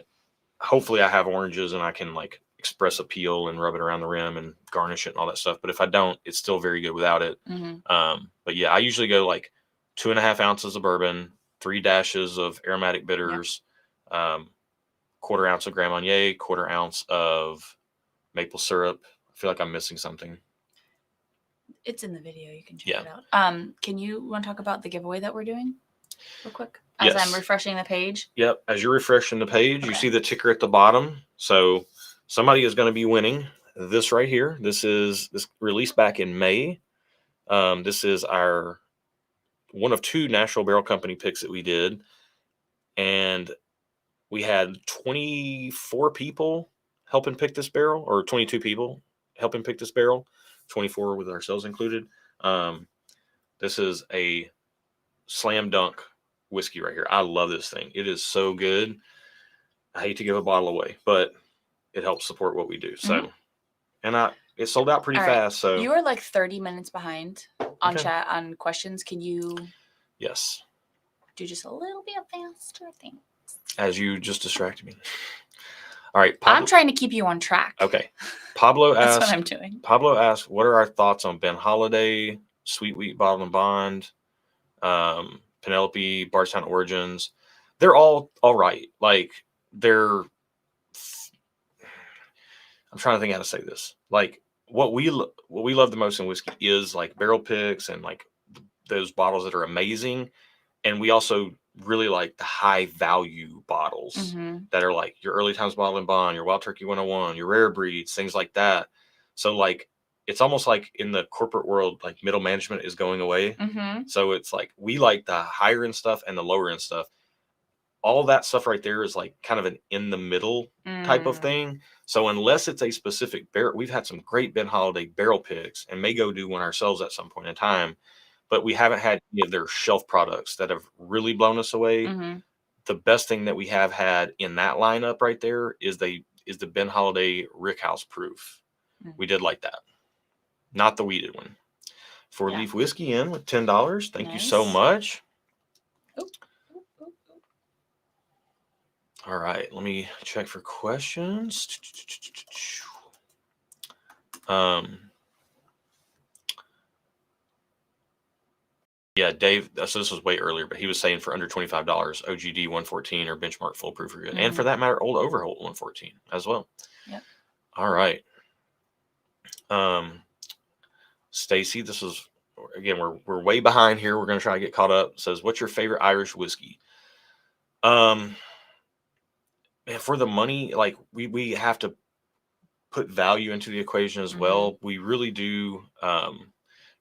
hopefully I have oranges and I can like express a peel and rub it around the rim and garnish it and all that stuff. But if I don't, it's still very good without it. But yeah, I usually go like 2.5 ounces of bourbon, 3 dashes of aromatic bitters, 1/4 ounce of Grand Marnier, 1/4 ounce of maple syrup. I feel like I'm missing something. It's in the video. You can check it out. Can you want to talk about the giveaway that we're doing real quick? As I'm refreshing the page. Yep. As you're refreshing the page, you see the ticker at the bottom. So somebody is going to be winning this right here. This released back in May. This is our one of 2 Nashville Barrel Company picks that we did. And we had 24 people helping pick this barrel, or 22 people helping pick this barrel, 24 with ourselves included. This is a slam dunk whiskey right here. I love this thing. It is so good. I hate to give a bottle away, but it helps support what we do. So, and it sold out pretty fast. So you are like 30 minutes behind on chat on questions. Can you? Yes. Do just a little bit faster thing. As you just distracted me. All right. I'm trying to keep you on track. Okay. Pablo asked. That's what I'm doing. Pablo asked, what are our thoughts on Ben Holiday, Sweet Wheat Bottle and Bond, Penelope, Bardstown Origins? They're all right. Like I'm trying to think how to say this. Like what we love the most in whiskey is like barrel picks and like those bottles that are amazing. And we also really like the high value bottles that are like your Early Times Bottle and Bond, your Wild Turkey 101, your Rare Breeds, things like that. So like, it's almost like in the corporate world, like middle management is going away. So it's like, we like the higher end stuff and the lower end stuff. All that stuff right there is like kind of an in the middle type of thing. So unless it's a specific barrel, we've had some great Ben Holiday barrel picks and may go do one ourselves at some point in time. But we haven't had any of their shelf products that have really blown us away. The best thing that we have had in that lineup right there is the Ben Holiday Rickhouse Proof. We did like that. Not the weeded one. 4 Leaf Whiskey in with $10. Thank you so much. All right. Let me check for questions. Yeah, Dave, so this was way earlier, but he was saying for under $25, OGD 114 or Benchmark Foolproof are good. And for that matter, Old Overholt 114 as well. Yep. All right. Stacy, this is, again, we're way behind here. We're going to try to get caught up. It says, what's your favorite Irish whiskey? Man, for the money, like we have to put value into the equation as well. We really do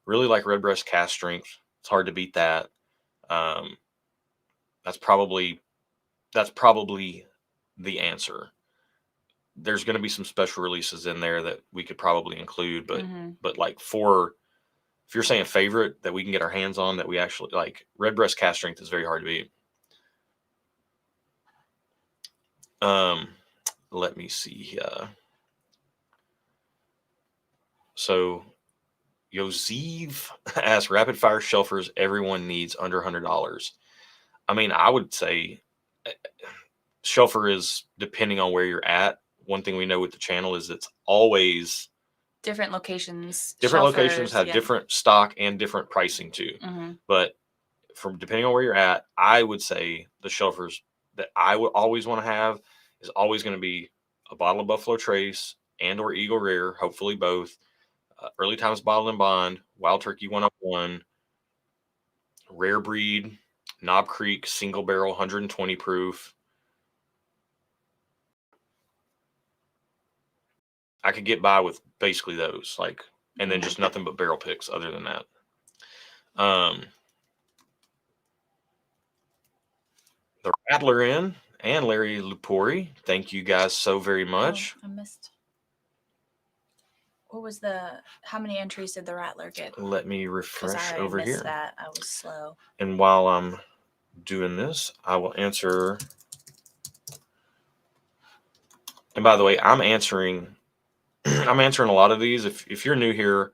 really like Redbreast Cask Strength. It's hard to beat that. That's probably the answer. There's going to be some special releases in there that we could probably include, but like if you're saying favorite that we can get our hands on that we actually like, Redbreast Cask Strength is very hard to beat. Let me see here. So Yoseev asked, rapid fire shelfers everyone needs under $100. I mean, I would say shelfer is depending on where you're at. One thing we know with the channel is it's always different locations. Different locations have different stock and different pricing too. But from depending on where you're at, I would say the shelfers that I would always want to have is always going to be a bottle of Buffalo Trace and or Eagle Rare, hopefully both. Early Times Bottle and Bond, Wild Turkey 101, Rare Breed, Knob Creek Single Barrel 120 proof. I could get by with basically those, like, and then just nothing but barrel picks other than that. The Rattler in and Larry Lupori. Thank you guys so very much. I missed. What was how many entries did the Rattler get? Let me refresh over here. That. I was slow. And while I'm doing this, I will answer. And by the way, I'm answering a lot of these. If you're new here,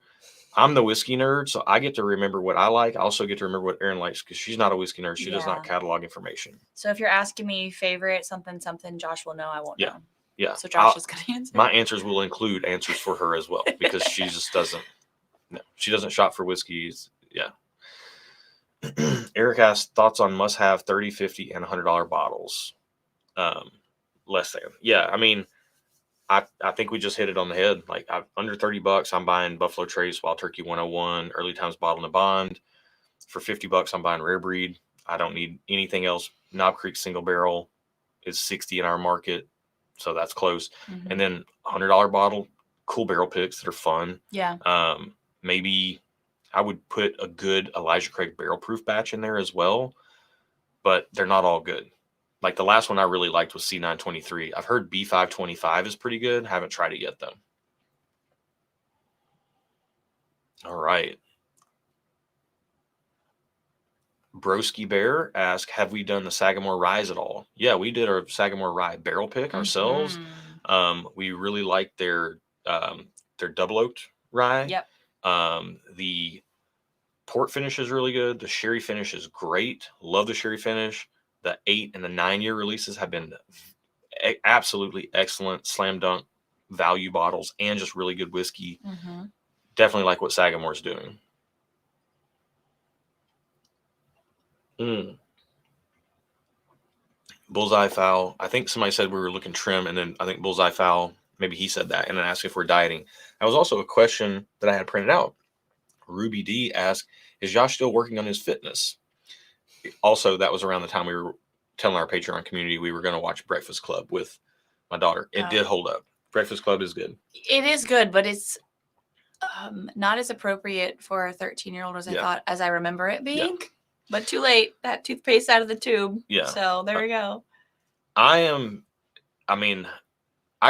I'm the whiskey nerd, so I get to remember what I like. I also get to remember what Erin likes because she's not a whiskey nerd. She does not catalog information. So if you're asking me favorite something, Josh will know. I won't know. Yeah. So Josh is going to answer. My answers will include answers for her as well because she just doesn't. No, she doesn't shop for whiskeys. Yeah. Eric asked thoughts on must-have $30, $50, and $100 bottles. Less than. Yeah, I mean, I think we just hit it on the head. Like under $30, I'm buying Buffalo Trace, Wild Turkey 101, Early Times Bottled and Bond. For $50, I'm buying Rare Breed. I don't need anything else. Knob Creek Single Barrel is $60 in our market, so that's close. Mm-hmm. And then $100 bottle, cool barrel picks that are fun. Yeah. Maybe I would put a good Elijah Craig barrel proof batch in there as well, but they're not all good. Like the last one I really liked was C923. I've heard B525 is pretty good. Haven't tried it yet though. All right. Broski Bear asked, have we done the Sagamore Ryes at all? Yeah, we did our Sagamore Rye barrel pick ourselves. We really liked their double oaked rye. Yep. The port finish is really good. The sherry finish is great. Love the sherry finish. The 8 and the 9 year releases have been absolutely excellent, slam dunk value bottles, and just really good whiskey. Mm-hmm. Definitely like what Sagamore's doing. Bullseye Fowl. I think somebody said we were looking trim, and then I think Bullseye Fowl, maybe he said that, and then asked if we're dieting. That was also a question that I had printed out. Ruby D asked, is Josh still working on his fitness? Also, that was around the time we were telling our Patreon community we were going to watch Breakfast Club with my daughter. It did hold up. Breakfast Club is good. It is good, but it's not as appropriate for a 13-year-old as I thought, as I remember it being. Yeah. But too late. That toothpaste out of the tube. Yeah. So there we go. I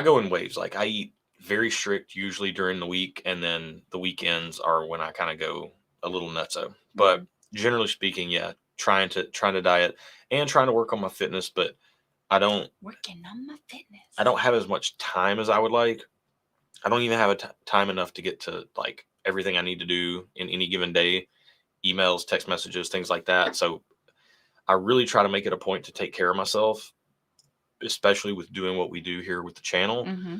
go in waves. Like I eat very strict usually during the week, and then the weekends are when I kind of go a little nutso. But generally speaking, yeah, trying to diet and trying to work on my fitness, but working on my fitness. I don't have as much time as I would like. I don't even have time enough to get to like everything I need to do in any given day, emails, text messages, things like that. So I really try to make it a point to take care of myself, especially with doing what we do here with the channel. Mm-hmm.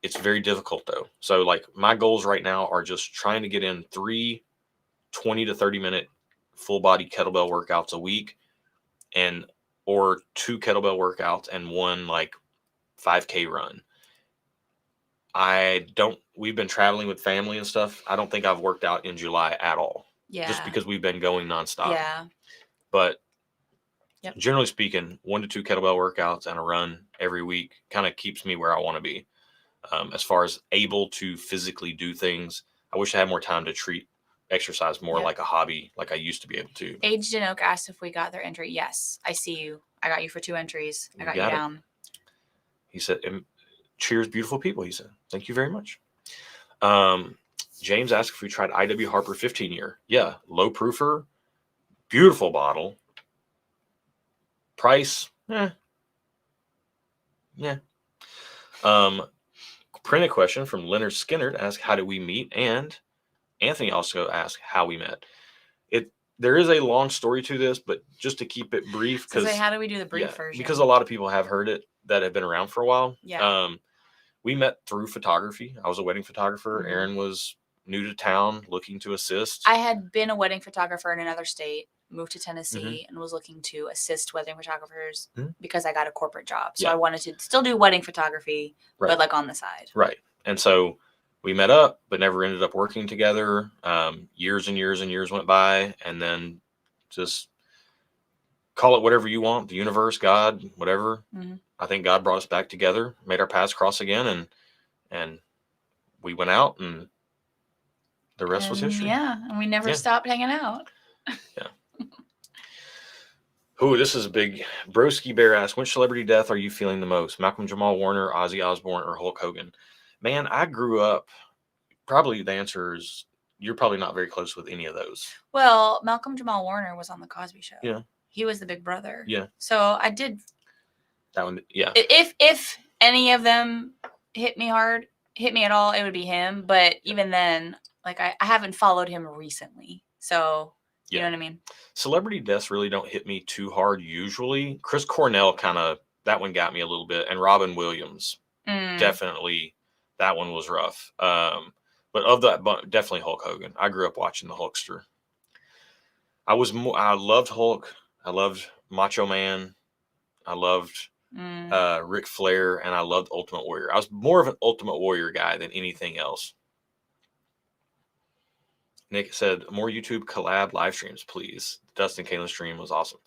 It's very difficult though. So like my goals right now are just trying to get in 3 20 to 30 minute full body kettlebell workouts a week, or 2 kettlebell workouts and 1 like 5K run. We've been traveling with family and stuff. I don't think I've worked out in July at all. Yeah. Just because we've been going nonstop. Yeah. But generally speaking, 1 to 2 kettlebell workouts and a run every week kind of keeps me where I want to be. As far as able to physically do things, I wish I had more time to treat exercise more like a hobby, like I used to be able to. Aged in Oak asked if we got their entry. Yes, I see you. I got you for 2 entries. I got you down. He said, cheers, beautiful people, he said. Thank you very much. James asked if we tried IW Harper 15 year. Yeah, low proofer, beautiful bottle. Price, yeah. Printed question from Leonard Skinner asked, how did we meet? And Anthony also asked how we met. There is a long story to this, but just to keep it brief, because how do we do the brief version? Because a lot of people have heard it that have been around for a while. Yeah. We met through photography. I was a wedding photographer. Mm-hmm. Aaron was new to town, looking to assist. I had been a wedding photographer in another state, moved to Tennessee, and was looking to assist wedding photographers because I got a corporate job. So I wanted to still do wedding photography, but like on the side. Right. And so we met up, but never ended up working together. Years and years and years went by, and then just call it whatever you want, the universe, God, whatever. Mm-hmm. I think God brought us back together, made our paths cross again, and we went out, and the rest was history. Yeah, and we never stopped hanging out. Yeah. Ooh, this is a big. Broski Bear asked, which celebrity death are you feeling the most? Malcolm Jamal Warner, Ozzy Osbourne, or Hulk Hogan? Man, I grew up, probably the answer is you're probably not very close with any of those. Well, Malcolm Jamal Warner was on the Cosby Show. Yeah. He was the big brother. Yeah. So I did. That one, yeah. If any of them hit me at all, it would be him. But even then, like I haven't followed him recently. So, you know what I mean? Celebrity deaths really don't hit me too hard usually. Chris Cornell that one got me a little bit. And Robin Williams, definitely, that one was rough. But of that, definitely Hulk Hogan. I grew up watching the Hulkster. I loved Hulk. I loved Macho Man. I loved Ric Flair, and I loved Ultimate Warrior. I was more of an Ultimate Warrior guy than anything else. Nick said, more YouTube collab live streams, please. Dustin Kalen stream was awesome.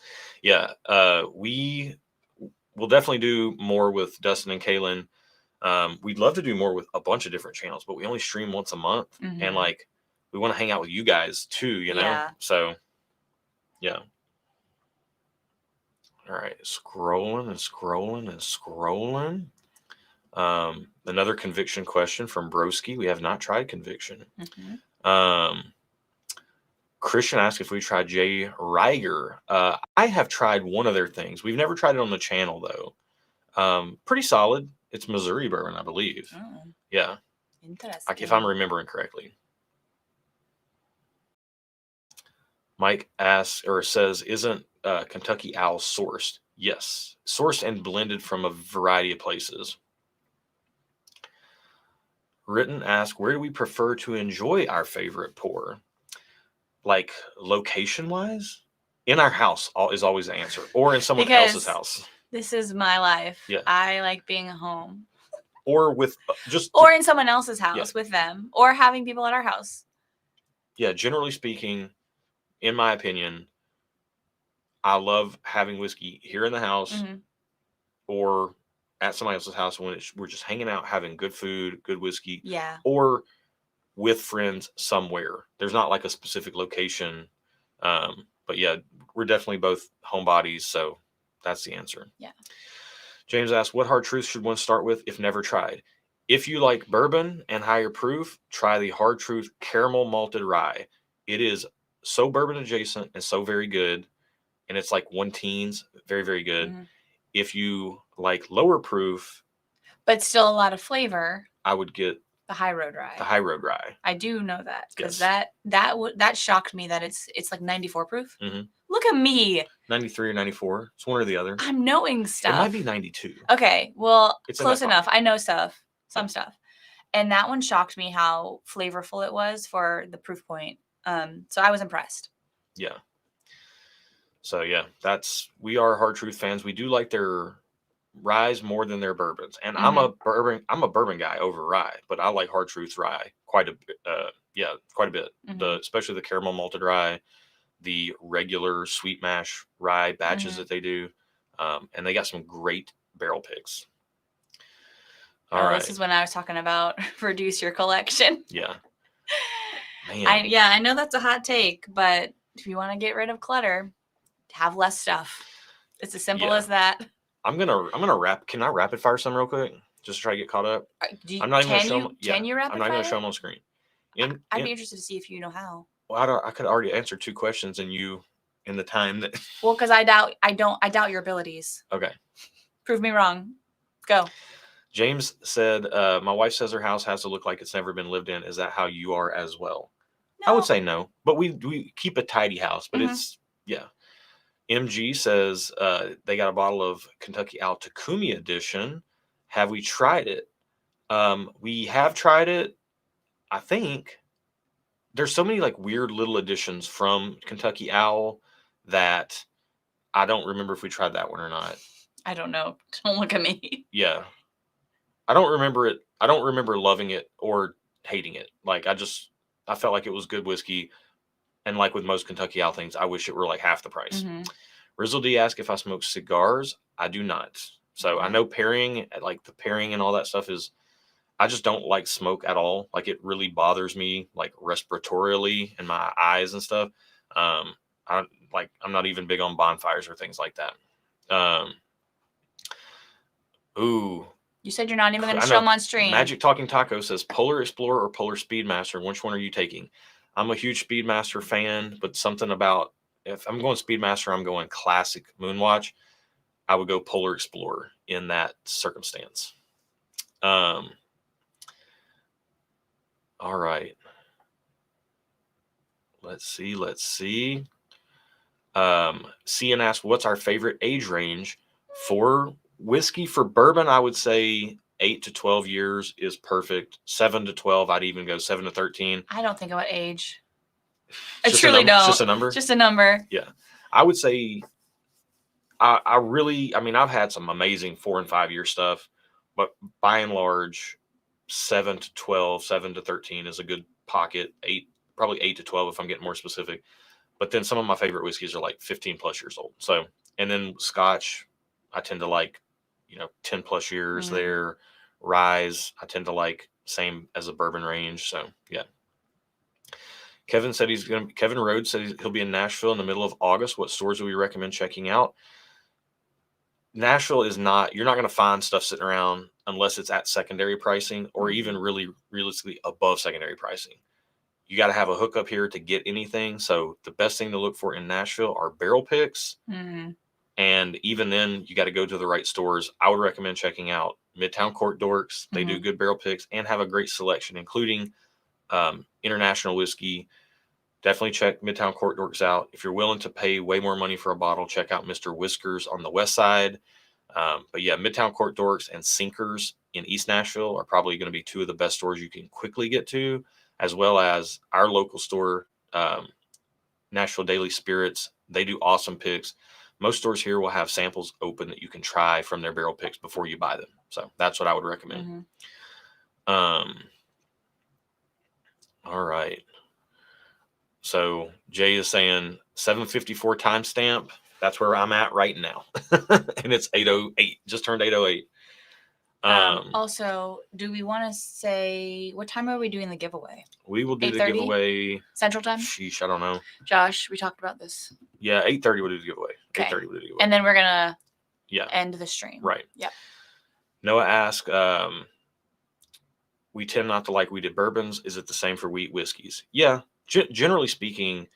Yeah, we will definitely do more with Dustin and Kalen. We'd love to do more with a bunch of different channels, but we only stream once a month. And like, we want to hang out with you guys too, you know? Yeah. So, yeah. All right, scrolling and scrolling and scrolling. Another conviction question from Broski. We have not tried conviction. Christian asked if we tried J. Riger. I have tried one of their things. We've never tried it on the channel though. Pretty solid. It's Missouri bourbon, I believe. Oh, yeah. interesting. If I'm remembering correctly. Mike asks or says, isn't Kentucky Owl sourced? Yes. Sourced and blended from a variety of places. Written asks, where do we prefer to enjoy our favorite pour? Like location-wise? In our house is always the answer. Or in someone else's house. This is my life. Yeah. I like being home. Or with or in someone else's house with them. Or having people at our house. Yeah, generally speaking, in my opinion, I love having whiskey here in the house or at somebody else's house when we're just hanging out, having good food, good whiskey. Yeah. Or with friends somewhere. There's not like a specific location. But yeah, we're definitely both homebodies. So that's the answer. Yeah. James asks, what hard truth should one start with if never tried? If you like bourbon and higher proof, try the Hard Truth Caramel Malted Rye. It is so bourbon adjacent and so very good. And it's like 1 teens, very, very good. If you like lower proof, but still a lot of flavor, I would get the High Road Rye. The High Road Rye. I do know that because that shocked me that it's like 94 proof. Look at me. 93 or 94. It's one or the other. I'm knowing stuff. It might be 92. Okay, well, it's close enough. I know stuff, some stuff, and that one shocked me how flavorful it was for the proof point. So I was impressed. Yeah. So yeah, we are Hard Truth fans. We do like their ryes more than their bourbons, and I'm a bourbon guy over rye, but I like Hard Truth rye quite a bit. Quite a bit. Especially the caramel malted rye, the regular sweet mash rye batches that they do, and they got some great barrel picks. All right. This is when I was talking about reduce your collection. Yeah. Man. I know that's a hot take, but if you want to get rid of clutter, have less stuff. It's as simple as that. I'm gonna wrap. Can I rapid fire some real quick? Just to try to get caught up. I'm not even gonna show them. Can you rapid fire? I'm not gonna show them on screen. I'd be interested to see if you know how. Well, I could already answer 2 questions in the time that. Well, because I doubt your abilities. Okay. Prove me wrong. Go. James said, my wife says her house has to look like it's never been lived in. Is that how you are as well? No. I would say no, but we keep a tidy house, but it's, yeah. MG says they got a bottle of Kentucky Owl Takumi edition. Have we tried it? We have tried it. I think there's so many like weird little additions from Kentucky Owl that I don't remember if we tried that one or not. I don't know. Don't look at me. Yeah. I don't remember it. I don't remember loving it or hating it. Like I felt like it was good whiskey. And like with most Kentucky Owl things, I wish it were like half the price. Rizzle D asked if I smoke cigars. I do not. So I know pairing, like the pairing and all that stuff I just don't like smoke at all. Like it really bothers me, like respiratorily in my eyes and stuff. I'm not even big on bonfires or things like that. You said you're not even going to show them on stream. Magic Talking Taco says Polar Explorer or Polar Speedmaster. Which one are you taking? I'm a huge Speedmaster fan, but something about if I'm going Speedmaster, I'm going classic Moonwatch. I would go Polar Explorer in that circumstance. All right. Let's see. Cian asked, what's our favorite age range for whiskey? For bourbon, I would say 8 to 12 years is perfect. 7 to 12, I'd even go 7 to 13. I don't think about age. I Just truly don't. It's just a number. Just a number. Yeah, I would say I really, I mean, I've had some amazing 4 and 5 year stuff, but by and large, 7 to 12, 7 to 13 is a good pocket. Probably 8 to 12 if I'm getting more specific. But then some of my favorite whiskeys are like 15 plus years old. So, and then Scotch, I tend to like, 10 plus years there. Ryes, I tend to like same as a bourbon range. So, yeah. Kevin Rhodes said he'll be in Nashville in the middle of August. What stores do we recommend checking out? Nashville is not, you're not going to find stuff sitting around unless it's at secondary pricing or even really realistically above secondary pricing. You got to have a hookup here to get anything. So the best thing to look for in Nashville are barrel picks. And even then, you got to go to the right stores. I would recommend checking out Midtown Court Dorks. They do good barrel picks and have a great selection, including international whiskey. Definitely check Midtown Court Dorks out. If you're willing to pay way more money for a bottle, check out Mr. Whiskers on the west side. But yeah, Midtown Court Dorks and Sinkers in East Nashville are probably going to be two of the best stores you can quickly get to, as well as our local store, Nashville Daily Spirits. They do awesome picks. Most stores here will have samples open that you can try from their barrel picks before you buy them. So that's what I would recommend. All right. So Jay is saying 754 timestamp. That's where I'm at right now. And it's 8:08. Just turned 8:08. Also, do we want to say what time are we doing the giveaway? We will do the 8:30? giveaway. Central time? Sheesh, I don't know. Josh, we talked about this. Yeah, 8:30 we'll do the giveaway. Okay. 8:30 we'll do the giveaway. And then we're gonna end the stream. Right. Yep. Noah asked, we tend not to like wheated bourbons. Is it the same for wheat whiskeys? Yeah. Generally speaking,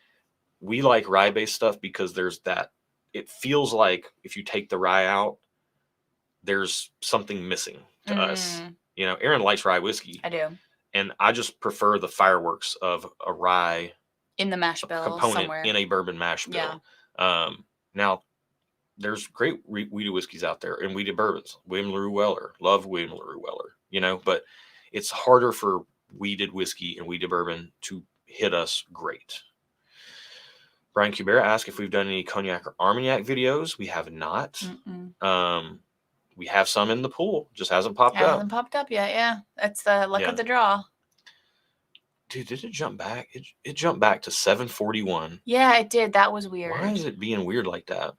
we like rye-based stuff because there's that. It feels like if you take the rye out, there's something missing to us. Aaron likes rye whiskey. I do. And I just prefer the fireworks of a rye in the mash bill component somewhere. In a bourbon mash bill. Yeah. Now, there's great wheated whiskeys out there and wheated bourbons. William LaRue Weller, love William LaRue Weller. But it's harder for wheated whiskey and wheated bourbon to hit us great. Brian Cubera asked if we've done any cognac or Armagnac videos. We have not. We have some in the pool, just hasn't popped up. Hasn't popped up yet. Yeah, that's the luck of the draw. Dude, did it jump back? It jumped back to 741. Yeah, it did. That was weird. Why is it being weird like that?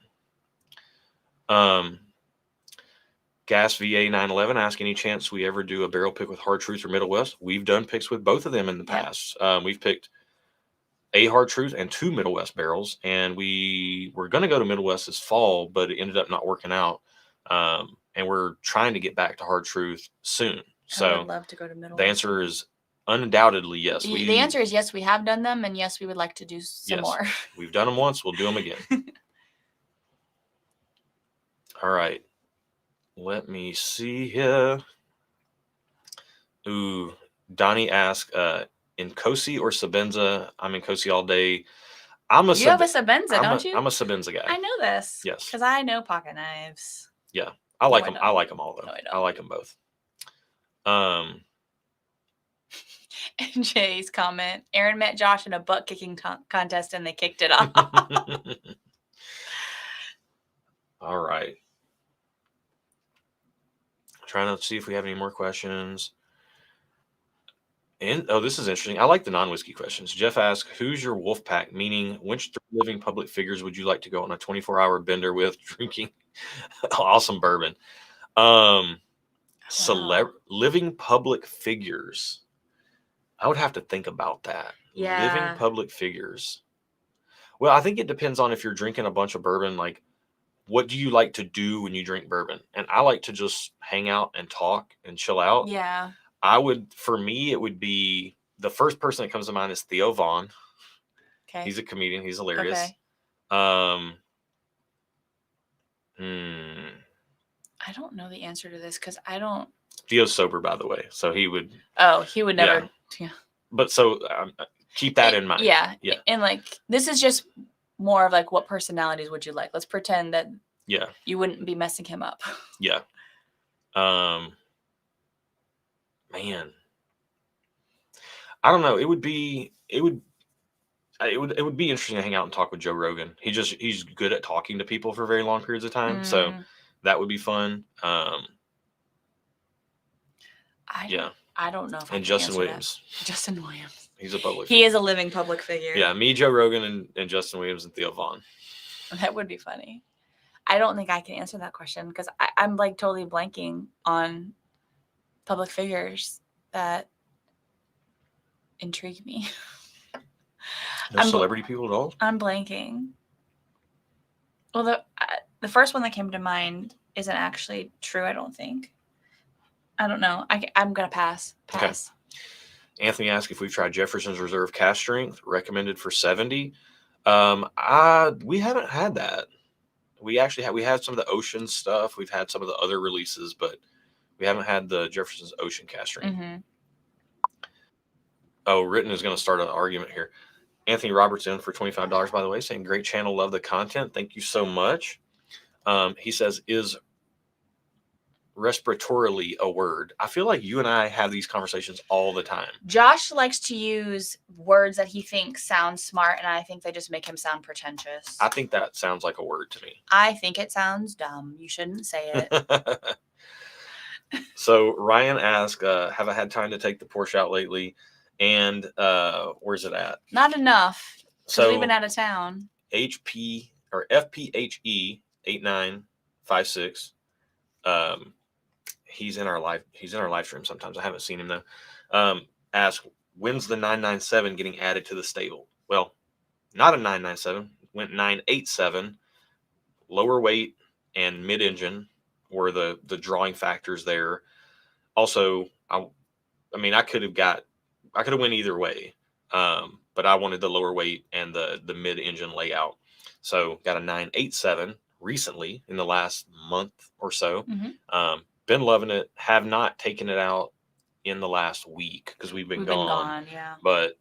Gas VA 911 ask any chance we ever do a barrel pick with Hard Truth or Middle West? We've done picks with both of them in the past. We've picked a Hard Truth and 2 Middle West barrels, and we were going to go to Middle West this fall, but it ended up not working out. And we're trying to get back to Hard Truth soon. So I would love to go to Middle West. The answer is undoubtedly yes. The answer is yes, we have done them, and yes, we would like to do some more. We've done them once. We'll do them again. All right. Let me see here. Ooh, Donnie asked, in Cosi or Sabenza? I'm in Cosi all day. You have a Sabenza, don't you? I'm a Sabenza guy. I know this. Yes. Because I know pocket knives. Yeah. I like them. I like them all, though. No, I like them both. And Jay's comment, Aaron met Josh in a butt-kicking contest, and they kicked it off. All right. Trying to see if we have any more questions. And this is interesting. I like the non-whiskey questions. Jeff asked, who's your wolf pack? Meaning, which 3 living public figures would you like to go on a 24-hour bender with drinking awesome bourbon? Living public figures. I would have to think about that. Yeah. Living public figures. Well, I think it depends on if you're drinking a bunch of bourbon, like, what do you like to do when you drink bourbon? And I like to just hang out and talk and chill out. Yeah. For me, it would be, the first person that comes to mind is Theo Vaughn. Okay. He's a comedian. He's hilarious. Okay. I don't know the answer to this because I don't. Theo's sober, by the way. So he would. Oh, he would never. Yeah. But so keep that in mind. Yeah. Yeah. And this is just more of what personalities would you like? Let's pretend that you wouldn't be messing him up. Yeah. Man. I don't know. it would be interesting to hang out and talk with Joe Rogan. He's good at talking to people for very long periods of time, so that would be fun. Yeah, I don't know if I and can Justin answer Williams. that. Justin Williams. He's a public. He figure. is a living public figure. Yeah, me, Joe Rogan, and Justin Williams and Theo Vaughn. That would be funny. I don't think I can answer that question because I'm like totally blanking on public figures that intrigue me. No celebrity people at all? I'm blanking. Well, the first one that came to mind isn't actually true, I don't think. I don't know. I'm going to pass. Okay. Anthony asked if we've tried Jefferson's Reserve Cask Strength, recommended for 70. We haven't had that. We had some of the Ocean stuff. We've had some of the other releases, but we haven't had the Jefferson's Ocean Cask Strength. Mm-hmm. Oh, Ritten is going to start an argument here. Anthony Robertson for $25, by the way, saying, great channel, love the content. Thank you so much. He says, is respiratorily a word? I feel like you and I have these conversations all the time. Josh likes to use words that he thinks sound smart, and I think they just make him sound pretentious. I think that sounds like a word to me. I think it sounds dumb. You shouldn't say it. So Ryan asked, have I had time to take the Porsche out lately? And where's it at? Not enough. So we've been out of town. HP or FPHE 8956. He's in our live stream sometimes. I haven't seen him though. Ask, when's the 997 getting added to the stable? Well, not a 997, went 987. Lower weight and mid-engine were the drawing factors there. Also, I mean, I could have went either way, but I wanted the lower weight and the mid-engine layout. So got a 987 recently in the last month or so. Mm-hmm. Been loving it. Have not taken it out in the last week because we've been gone. Yeah. But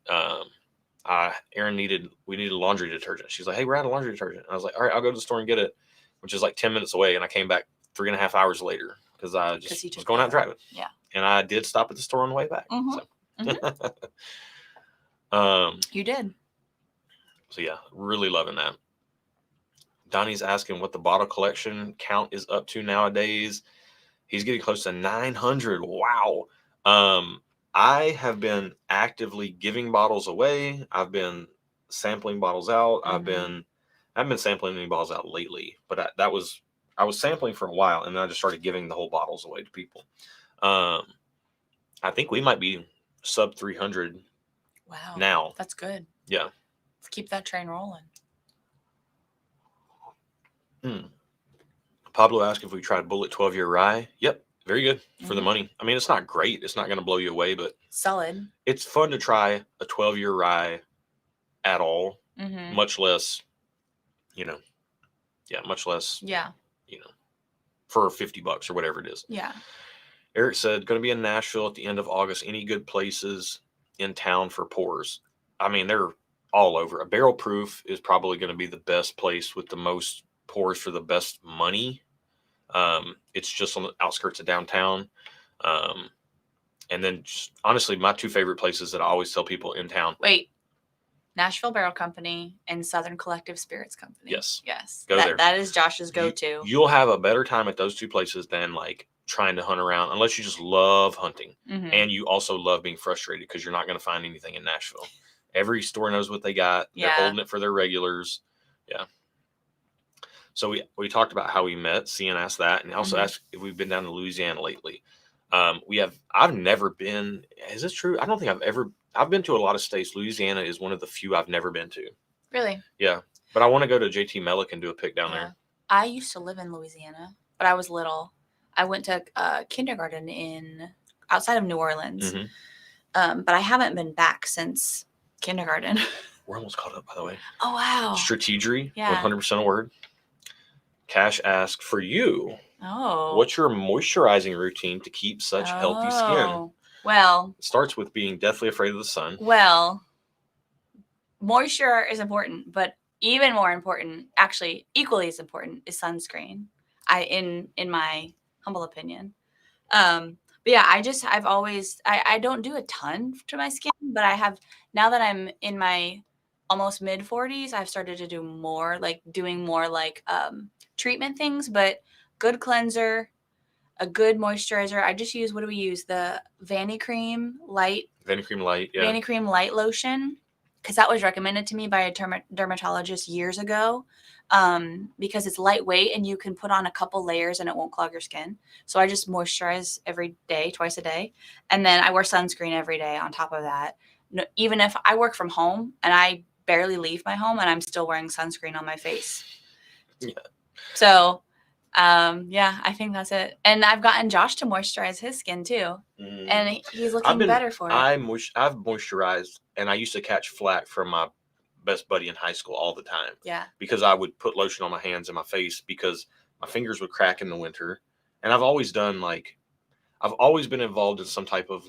Erin we needed laundry detergent. She's like, hey, we're out of laundry detergent. And I was like, all right, I'll go to the store and get it, which is like 10 minutes away. And I came back 3.5 hours later because I just was going out driving. Yeah. And I did stop at the store on the way back. Mm-hmm. So. Mm-hmm. You did. So yeah, really loving that. Donnie's asking what the bottle collection count is up to nowadays. He's getting close to 900. Wow. I have been actively giving bottles away. I've been sampling bottles out. Mm-hmm. I haven't been sampling any bottles out lately, but I was sampling for a while, and then I just started giving the whole bottles away to people. I think we might be sub 300. Wow. Now. That's good. Yeah. Let's keep that train rolling. Pablo asked if we tried Bullet 12-year rye. Yep. Very good for the money. I mean, it's not great. It's not going to blow you away, but solid. It's fun to try a 12-year rye at all, much less, much less, for $50 or whatever it is. Yeah. Eric said, going to be in Nashville at the end of August. Any good places in town for pours? I mean, they're all over. A Barrel Proof is probably going to be the best place with the most pours for the best money. It's just on the outskirts of downtown. And then just, honestly, my two favorite places that I always tell people in town. Wait, Nashville Barrel Company and Southern Collective Spirits Company. Yes. Go there. That is Josh's go-to. You'll have a better time at those two places than like trying to hunt around, unless you just love hunting. And you also love being frustrated because you're not going to find anything in Nashville. Every store knows what they got. They're holding it for their regulars. Yeah. So we talked about how we met. Cian asked that, and also asked if we've been down to Louisiana lately. I've never been. Is this true? I don't think I've been to a lot of states. Louisiana is one of the few I've never been to. Really? Yeah. But I want to go to JT Mellick and do a pick down there. I used to live in Louisiana, but I was little. I went to kindergarten outside of New Orleans. But I haven't been back since kindergarten. We're almost caught up, by the way. Oh, wow. Strategery, 100% a word. Cash asked, for you, what's your moisturizing routine to keep such healthy skin? Well, it starts with being deathly afraid of the sun. Well, moisture is important, but even more important, actually equally as important, is sunscreen. In my humble opinion. But yeah, I've always, I don't do a ton to my skin, but I have, now that I'm in my almost mid 40s, I've started to do more, doing more treatment things, but good cleanser, a good moisturizer. I just use, what do we use? The Vanity Cream Light lotion, because that was recommended to me by a dermatologist years ago, because it's lightweight and you can put on a couple layers and it won't clog your skin. So I just moisturize every day, twice a day. And then I wear sunscreen every day on top of that. Even if I work from home and I barely leave my home and I'm still wearing sunscreen on my face. Yeah. So, yeah, I think that's it. And I've gotten Josh to moisturize his skin too. And he's looking better for it. I've moisturized, and I used to catch flack from my best buddy in high school all the time. Yeah. Because I would put lotion on my hands and my face because my fingers would crack in the winter. And I've always been involved in some type of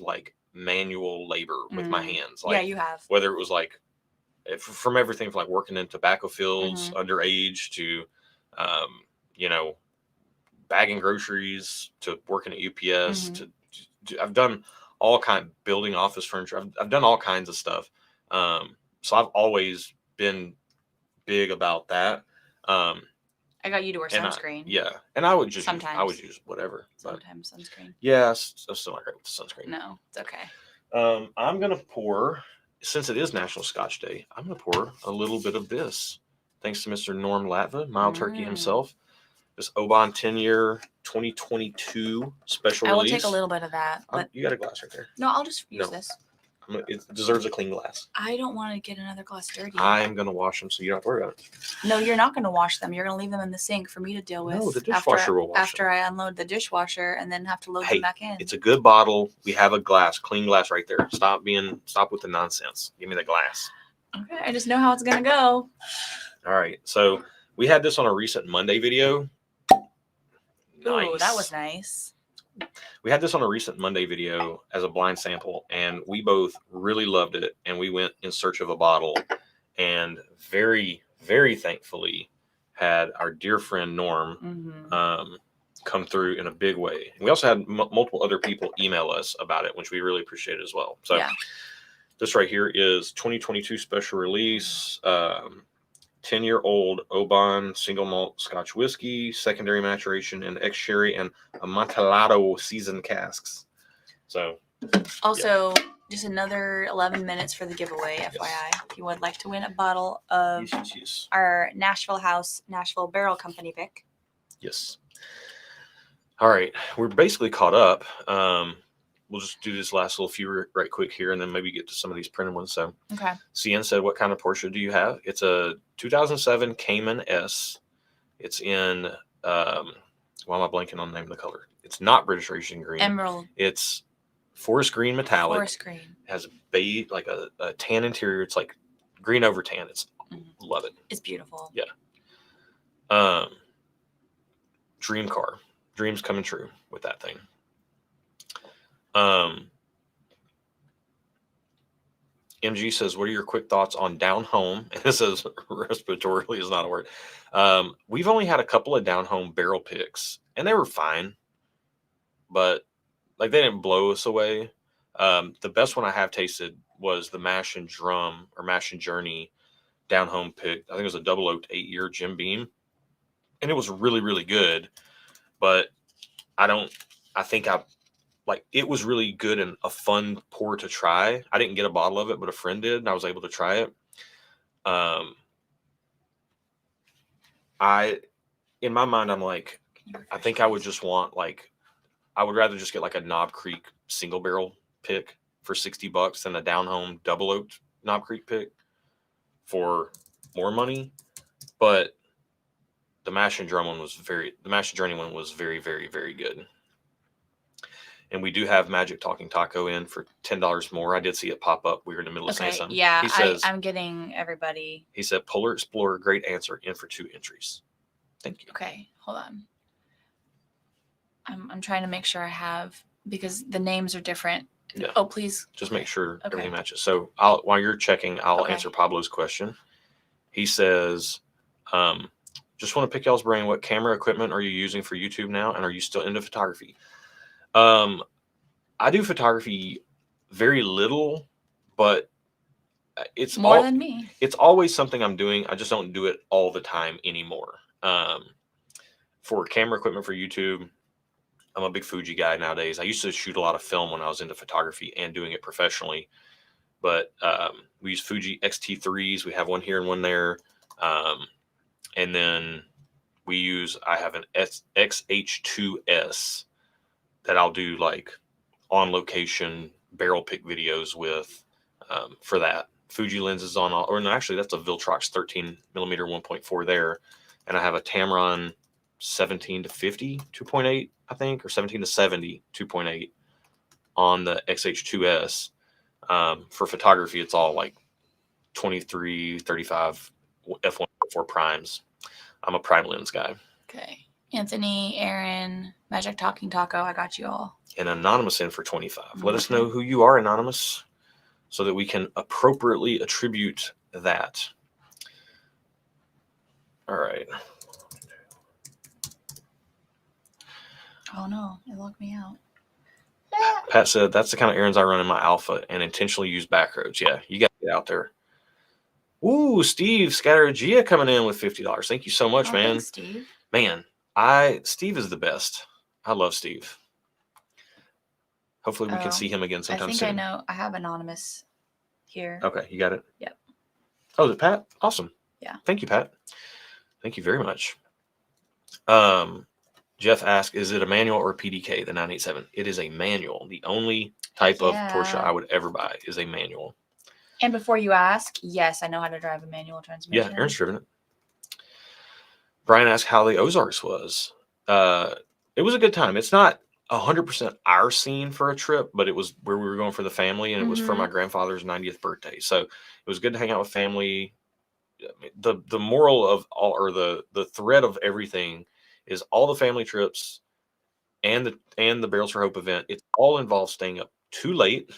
manual labor with my hands. Yeah, you have. Whether it was from everything from working in tobacco fields, underage, to, bagging groceries, to working at UPS, to I've done all building office furniture. I've done all kinds of stuff. So I've always been big about that. I got you to wear sunscreen. And I would just sometimes I would use whatever. Sometimes sunscreen. Yeah, I'm still not great with the sunscreen. No, it's okay. I'm gonna pour, since it is National Scotch Day, I'm gonna pour a little bit of this, thanks to Mr. Norm Latva, Mild Turkey himself. This Bourbon 10-year 2022 special release. I will take a little bit of that. But you got a glass right there. No, I'll just use this. It deserves a clean glass. I don't want to get another glass dirty. I'm going to wash them so you don't have to worry about it. No, you're not going to wash them. You're going to leave them in the sink for me to deal with. No, the dishwasher will wash them. After I unload the dishwasher and then have to load them back in. It's a good bottle. We have a clean glass right there. Stop with the nonsense. Give me the glass. Okay, I just know how it's going to go. All right. So we had this on a recent Monday video. Nice. Ooh, that was nice. We had this on a recent Monday video as a blind sample, and we both really loved it. And we went in search of a bottle, and very, very thankfully had our dear friend Norm come through in a big way. And we also had multiple other people email us about it, which we really appreciate as well. So this right here is 2022 special release. 10-year-old Bourbon single malt Scotch whiskey, secondary maturation in ex-sherry and Amontillado seasoned casks. So, also, just another 11 minutes for the giveaway, FYI. If you would like to win a bottle of our Nashville Barrel Company pick. Yes. All right, we're basically caught up. We'll just do this last little few right quick here, and then maybe get to some of these printed ones. So, okay. CN said, "What kind of Porsche do you have?" It's a 2007 Cayman S. It's in. Why am I blanking on the name of the color? It's not British Racing Green. Emerald. It's forest green metallic. Forest green. It has a tan interior. It's like green over tan. It's love it. It's beautiful. Yeah. Dream car. Dreams coming true with that thing. MG says, "What are your quick thoughts on down home?" And it says respiratorily is not a word. We've only had a couple of down home barrel picks, and they were fine, but they didn't blow us away. The best one I have tasted was the Mash and Drum or Mash and Journey down home pick. I think it was a double oaked 8-year Jim Beam, and it was really, really good. But it was really good and a fun pour to try. I didn't get a bottle of it, but a friend did, and I was able to try it. In my mind, I'm like, I think I would just want I would rather just get a Knob Creek single barrel pick for $60 than a down home double oaked Knob Creek pick for more money. But the Mash and Journey one was very, very, very good. And we do have Magic Talking Taco in for $10 more. I did see it pop up. We were in the middle of saying something. Yeah, I'm getting everybody. He said, "Polar Explorer, great answer, in for 2 entries." Thank you. Okay, hold on. I'm trying to make sure I have, because the names are different. Yeah. Oh, please. Just make sure everything matches. So while you're checking, I'll answer Pablo's question. He says, "Just want to pick y'all's brain. What camera equipment are you using for YouTube now? And are you still into photography?" I do photography very little, but it's more than me. It's always something I'm doing. I just don't do it all the time anymore. For camera equipment for YouTube, I'm a big Fuji guy nowadays. I used to shoot a lot of film when I was into photography and doing it professionally. But we use Fuji X-T3s. We have one here and one there. And then I have an XH2S that I'll do like on location barrel pick videos with for that. Fuji lenses on all, or no, actually that's a Viltrox 13 millimeter 1.4 there. And I have a Tamron 17 to 50 2.8, I think, or 17 to 70 2.8 on the XH2S. For photography, it's all like 23, 35 f1.4 primes. I'm a prime lens guy. Okay. Anthony, Aaron, Magic Talking Taco, I got you all. And Anonymous in for 25. Let us know who you are, Anonymous, so that we can appropriately attribute that. All right. Oh no, it locked me out. Pat said, that's the kind of errands I run in my Alpha and intentionally use back roads. Yeah, you got to get out there. Ooh, Steve Scattergia coming in with $50. Thank you so much, man. Thanks, Steve. Man, Steve is the best. I love Steve. Hopefully we can see him again sometime soon. I think I know. I have Anonymous here. Okay, you got it? Yep. Oh, is it Pat? Awesome. Yeah. Thank you, Pat. Thank you very much. Jeff asked, is it a manual or a PDK, the 987? It is a manual. The only type of Porsche I would ever buy is a manual. And before you ask, yes, I know how to drive a manual transmission. Yeah, Aaron's driven it. Brian asked how the Ozarks was. It was a good time. It's not 100% our scene for a trip, but it was where we were going for the family, and it was for my grandfather's 90th birthday. So it was good to hang out with family. The moral of all, or the thread of everything, is all the family trips and the Barrels for Hope event. It all involves staying up too late,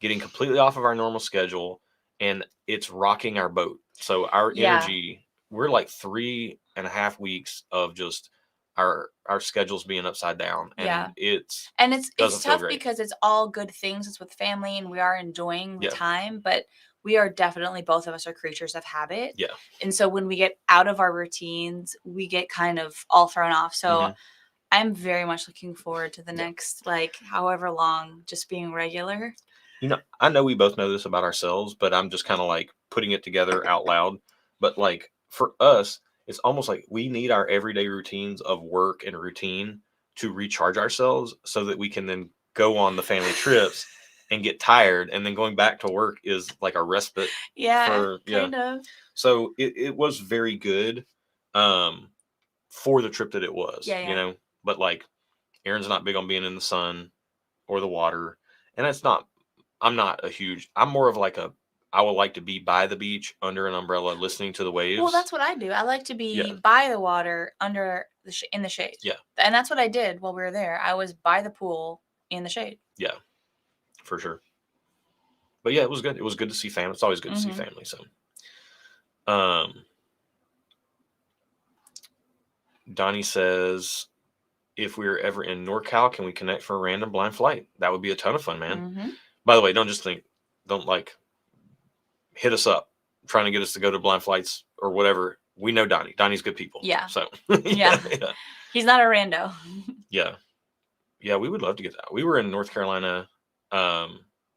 getting completely off of our normal schedule, and it's rocking our boat. So our energy, we're like 3.5 weeks of just our schedules being upside down, and it's tough because it's all good things. It's with family, and we are enjoying the time, but we are definitely, both of us are creatures of habit. Yeah. And so when we get out of our routines, we get kind of all thrown off. So I'm very much looking forward to the next, like, however long, just being regular. You know, I know we both know this about ourselves, but I'm just kind of like putting it together out loud. But like for us, it's almost like we need our everyday routines of work and routine to recharge ourselves so that we can then go on the family trips and get tired, and then going back to work is like a respite. Kind of. So it was very good for the trip that it was, you know, but like Aaron's not big on being in the sun or the water, and I'm more of like I would like to be by the beach under an umbrella listening to the waves. Well, that's what I do. I like to be by the water under in the shade. Yeah. And that's what I did while we were there. I was by the pool in the shade. Yeah, for sure. But yeah, it was good. It was good to see family. It's always good to see family. So, Donnie says, if we're ever in NorCal, can we connect for a random blind flight? That would be a ton of fun, man. By the way, don't hit us up trying to get us to go to blind flights or whatever. We know Donnie. Donnie's good people. Yeah. So yeah. He's not a rando. Yeah. Yeah, we would love to get that. We were in North Carolina. We're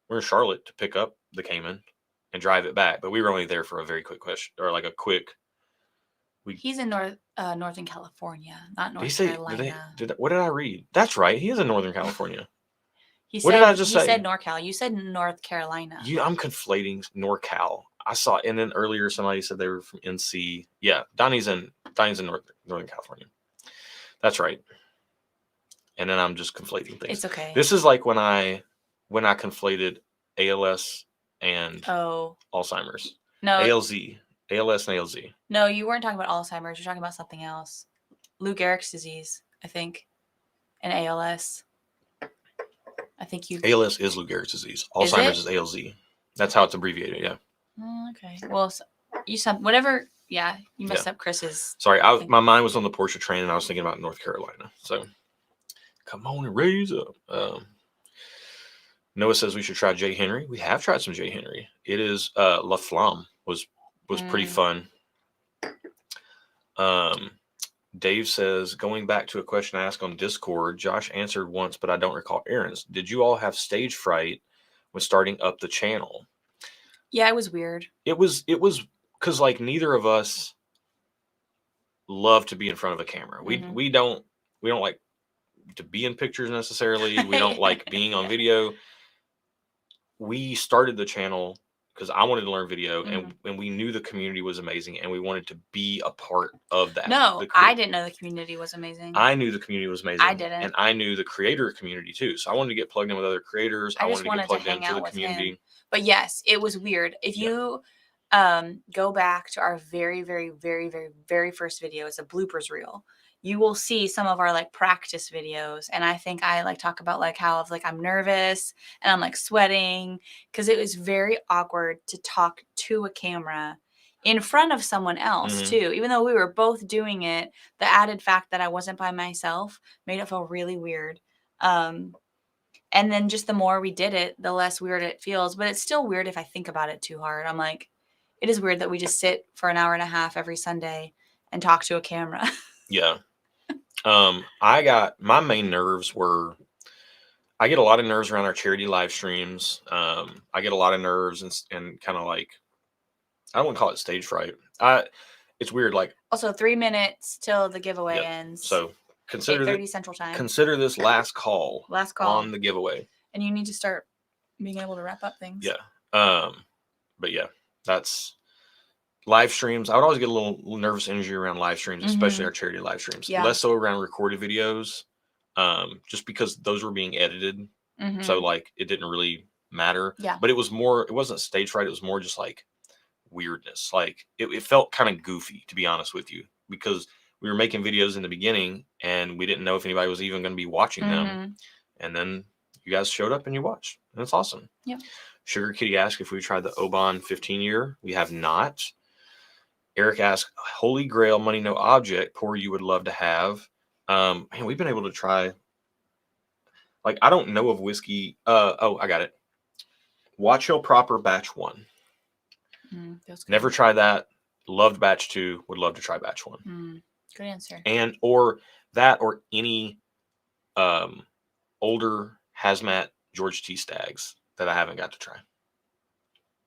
in Charlotte to pick up the Cayman and drive it back, but we were only there for a very quick question, or like a quick. He's in Northern California, not North Carolina. What did I read? That's right. He is in Northern California. What did I just say? He said NorCal. You said North Carolina. I'm conflating NorCal. I saw, and then earlier somebody said they were from NC. Yeah, Donnie's in Northern California. That's right. And then I'm just conflating things. It's okay. This is like when I conflated ALS and Alzheimer's. No. ALS and ALZ. No, you weren't talking about Alzheimer's. You're talking about something else. Lou Gehrig's disease, I think, and ALS. I think you. ALS is Lou Gehrig's disease. Alzheimer's is ALZ. That's how it's abbreviated. Yeah. Okay. Well, you whatever. Yeah, you messed up Chris's. Sorry, my mind was on the Porsche train, and I was thinking about North Carolina. So, come on and raise up. Noah says we should try J. Henry. We have tried some J. Henry. It is La Flamme was pretty fun. Dave says, going back to a question I asked on Discord, Josh answered once, but I don't recall Aaron's. Did you all have stage fright when starting up the channel? Yeah, it was weird. It was because like neither of us love to be in front of a camera. We don't like to be in pictures necessarily. We don't like being on video. We started the channel because I wanted to learn video, and we knew the community was amazing, and we wanted to be a part of that. No, I didn't know the community was amazing. I knew the community was amazing. I didn't. And I knew the creator community too. So I wanted to get plugged in with other creators. I wanted to get plugged into the community. Him. But yes, it was weird. If you go back to our very, very, very, very, very first video, it's a bloopers reel. You will see some of our like practice videos. And I think I like talk about like how like I'm nervous and I'm like sweating because it was very awkward to talk to a camera in front of someone else too. Even though we were both doing it, the added fact that I wasn't by myself made it feel really weird. And then just the more we did it, the less weird it feels. But it's still weird if I think about it too hard. I'm like, it is weird that we just sit for an hour and a half every Sunday and talk to a camera. Yeah. My main nerves were, I get a lot of nerves around our charity live streams. I get a lot of nerves and kind of like, I don't want to call it stage fright. It's weird. Like also 3 minutes till the giveaway ends. So consider 8:30 Central Time. Consider this last call on the giveaway. And you need to start being able to wrap up things. Yeah. But yeah, that's live streams. I would always get a little nervous energy around live streams, especially our charity live streams. Yeah. Less so around recorded videos, just because those were being edited. So like it didn't really matter. Yeah. But it wasn't stage fright. It was more just like weirdness. Like it felt kind of goofy, to be honest with you, because we were making videos in the beginning and we didn't know if anybody was even going to be watching them. And then you guys showed up and you watched. And it's awesome. Yep. Sugar Kitty asked if we tried the Bourbon 15-year. We have not. Eric asked, Holy Grail money no object pour you would love to have. Man, we've been able to try. Like, I don't know of whiskey. I got it. Watch Hill Proper Batch 1. Never tried that. Loved Batch 2. Would love to try Batch 1. Good answer. Or that or any older hazmat George T. Staggs that I haven't got to try.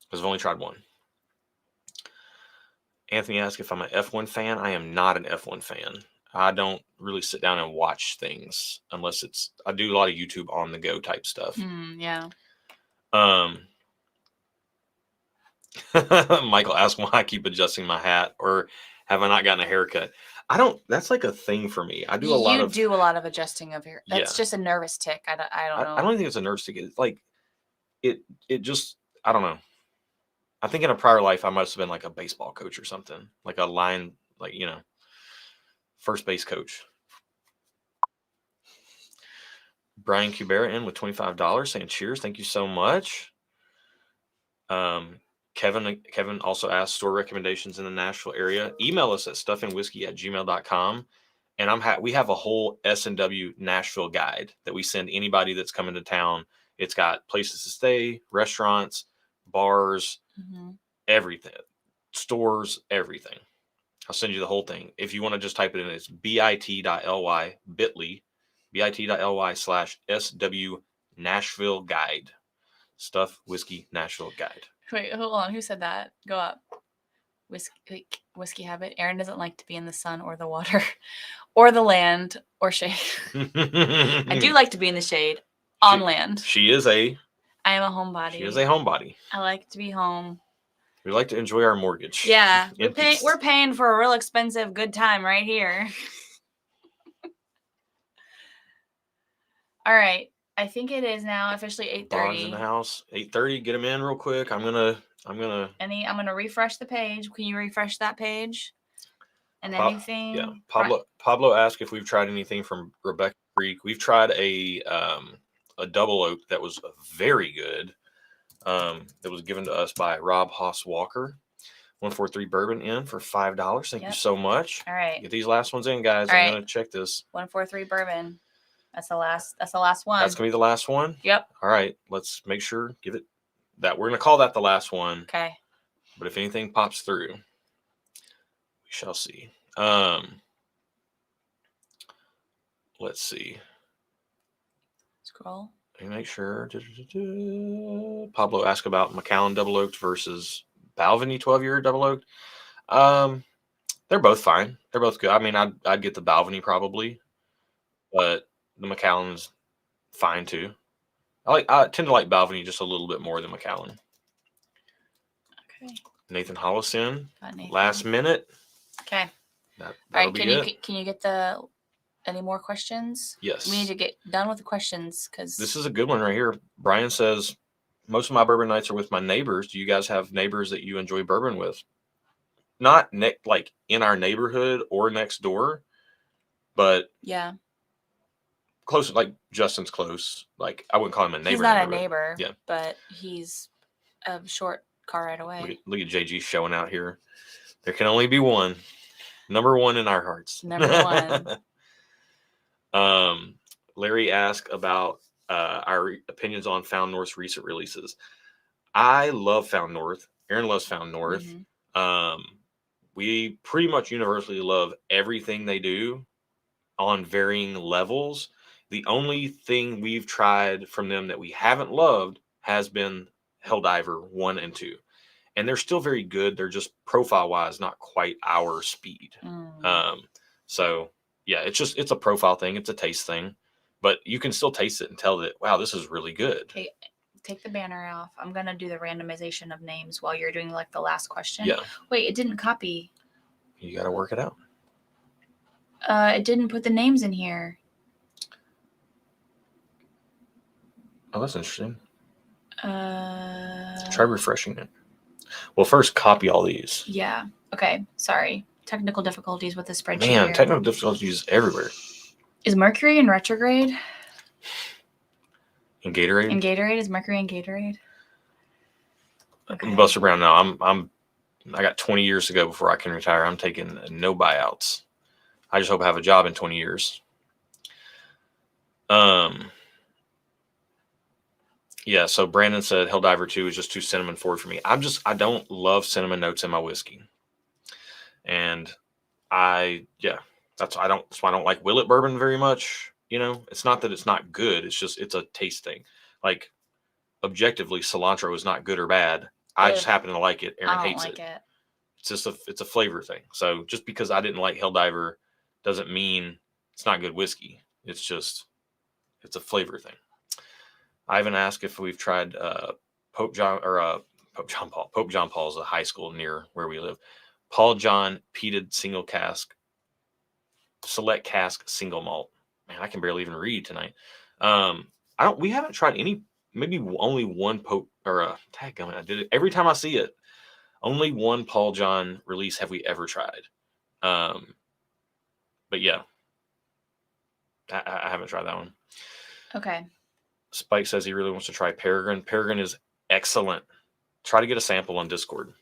Because I've only tried one. Anthony asked if I'm an F1 fan. I am not an F1 fan. I don't really sit down and watch things unless I do a lot of YouTube on the go type stuff. Yeah. Michael asked why I keep adjusting my hat, or have I not gotten a haircut? That's like a thing for me. I do a lot of adjusting of hair. That's just a nervous tick. I don't know. I don't think it's a nervous tick. It's like, it just, I don't know. I think in a prior life, I must have been like a baseball coach or something, like a line, like, first base coach. Brian Cubera in with $25 saying cheers. Thank you so much. Kevin also asked store recommendations in the Nashville area. Email us at stuffandwhiskey@gmail.com. And we have a whole S&W Nashville guide that we send anybody that's coming to town. It's got places to stay, restaurants, bars, everything, stores, everything. I'll send you the whole thing. If you want to just type it in, it's bit.ly /SW Nashville Guide. Stuff Whiskey Nashville Guide. Wait, hold on. Who said that? Go up. Whiskey habit. Aaron doesn't like to be in the sun or the water or the land or shade. I do like to be in the shade on land. I am a homebody. She is a homebody. I like to be home. We like to enjoy our mortgage. Yeah. We're paying for a real expensive good time right here. All right. I think it is now officially 8:30. Bond's in the house. 8:30. Get him in real quick. I'm gonna. I'm gonna refresh the page. Can you refresh that page? And anything? Yeah. Pablo asked if we've tried anything from Rebecca Creek. We've tried a double oak that was very good. That was given to us by Rob Haas Walker. 143 Bourbon in for $5. Thank you so much. All right. Get these last ones in, guys. I'm gonna check this. 143 Bourbon. That's the last one. That's going to be the last one? Yep. All right. Let's make sure, give it that. We're going to call that the last one. Okay. But if anything pops through, we shall see. Let's see. Scroll. Let me make sure. Pablo asked about Macallan Double Oaked versus Balvenie 12-year Double Oaked. They're both fine. They're both good. I mean, I'd get the Balvenie probably, but the Macallan's fine too. I tend to like Balvenie just a little bit more than Macallan. Okay. Nathan Hollison. Nathan. Last minute. Okay. All right. Can you get any more questions? Yes. We need to get done with the questions because this is a good one right here. Brian says, most of my bourbon nights are with my neighbors. Do you guys have neighbors that you enjoy bourbon with? Not like in our neighborhood or next door, but yeah, close. Like Justin's close. Like I wouldn't call him a neighbor. He's not a neighbor. Yeah, but he's a short car ride away. Look at JG showing out here. There can only be one. Number one in our hearts. Number one. Larry asked about our opinions on Found North's recent releases. I love Found North. Aaron loves Found North. Mm-hmm. We pretty much universally love everything they do on varying levels. The only thing we've tried from them that we haven't loved has been Helldiver 1 and 2. And they're still very good. They're just profile-wise not quite our speed. So, yeah, it's a profile thing. It's a taste thing. But you can still taste it and tell that, wow, this is really good. Okay, take the banner off. I'm going to do the randomization of names while you're doing, like, the last question. Yeah. Wait, it didn't copy. You got to work it out. It didn't put the names in here. Oh, that's interesting. Try refreshing it. Well, first copy all these. Yeah. Okay. Sorry. Technical difficulties with the spreadsheet. Man, here. Technical difficulties everywhere. Is Mercury in retrograde? In Gatorade? In Gatorade? Is Mercury in Gatorade? Okay. Buster Brown, no. I got 20 years to go before I can retire. I'm taking no buyouts. I just hope I have a job in 20 years. Yeah, so Brandon said Helldiver 2 is just too cinnamon forward for me. I don't love cinnamon notes in my whiskey. And that's why I don't like Willet bourbon very much. You know, it's not that it's not good. It's just, it's a taste thing. Like, objectively, cilantro is not good or bad. I just happen to like it. Aaron hates it. It's just it's a flavor thing. So just because I didn't like Helldiver doesn't mean it's not good whiskey. It's just, it's a flavor thing. Ivan asked if we've tried Pope John Paul's a high school near where we live. Paul John peated single cask, select cask single malt. Man, I can barely even read tonight. We haven't tried any, maybe only one Pope or a tag. I did it every time I see it. Only one Paul John release have we ever tried. But yeah, I haven't tried that one. Okay. Spike says he really wants to try Peregrine. Peregrine is excellent. Try to get a sample on Discord.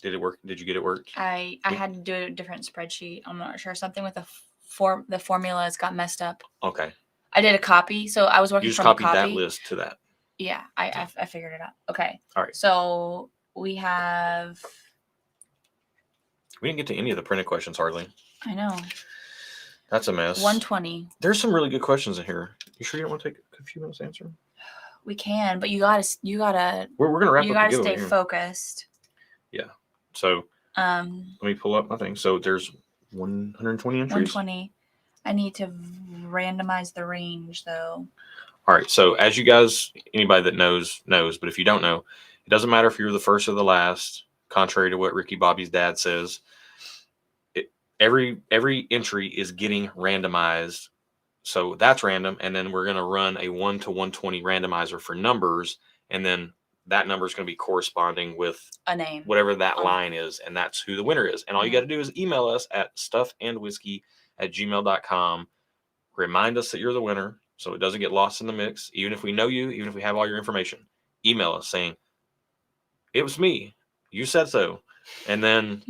Did it work? Did you get it work? I had to do a different spreadsheet. I'm not sure. Something with the formulas got messed up. Okay. I did a copy, so I was working from a copy. You just copied that list to that. Yeah, I figured it out. Okay. All right. So we have. We didn't get to any of the printed questions hardly. I know. That's a mess. 120. There's some really good questions in here. You sure you don't want to take a few minutes to answer them? We can, but you gotta. We're gonna wrap up. You gotta stay focused. Yeah. So. Let me pull up my thing. So there's 120 entries. 120. I need to randomize the range though. All right. So as you guys, anybody that knows, but if you don't know, it doesn't matter if you're the first or the last. Contrary to what Ricky Bobby's dad says. Every entry is getting randomized. So that's random. And then we're going to run a 1 to 120 randomizer for numbers. And then that number is going to be corresponding with a name, whatever that line is. And that's who the winner is. And all you got to do is email us at stuffandwhiskey@gmail.com. Remind us that you're the winner so it doesn't get lost in the mix. Even if we know you, even if we have all your information, email us saying, it was me. You said so. And then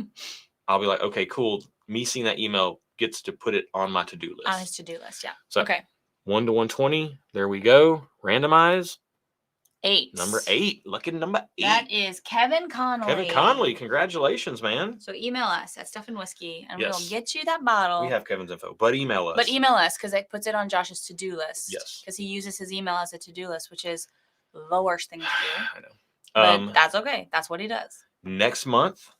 I'll be like, okay, cool. Me seeing that email gets to put it on my to-do list. On his to-do list, yeah. So, okay. 1 to 120. There we go. Randomize. 8. Number 8. Lucky number 8. That is Kevin Conley. Kevin Conley. Congratulations, man. So email us at Stuff and Whiskey, and Yes. we'll get you that bottle. We have Kevin's info, but email us. But email us because it puts it on Josh's to-do list. Yes. Because he uses his email as a to-do list, which is the worst thing to do. I know. But that's okay. That's what he does. Next month,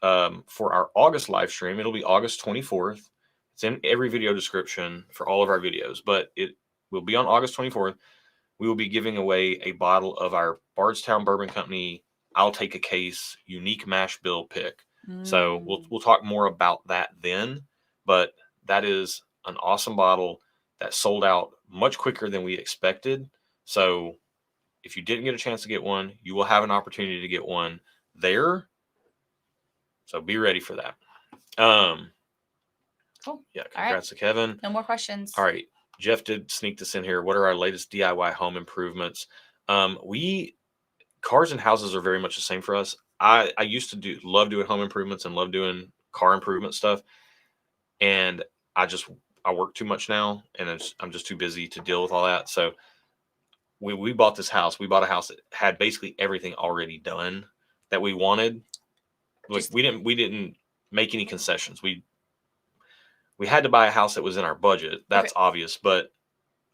for our August live stream, it'll be August 24th. It's in every video description for all of our videos, but it will be on August 24th. We will be giving away a bottle of our Bardstown Bourbon Company I'll Take a Case unique mash bill pick. So we'll talk more about that then, but that is an awesome bottle that sold out much quicker than we expected. So if you didn't get a chance to get one, you will have an opportunity to get one there. So be ready for that. Cool. Yeah, congrats to Kevin. No more questions. All right. Jeff did sneak this in here. What are our latest DIY home improvements? Cars and houses are very much the same for us. I used to love doing home improvements and love doing car improvement stuff. And I work too much now, and I'm just too busy to deal with all that. So we bought this house. We bought a house that had basically everything already done that we wanted. Like we didn't make any concessions. We had to buy a house that was in our budget. That's obvious, but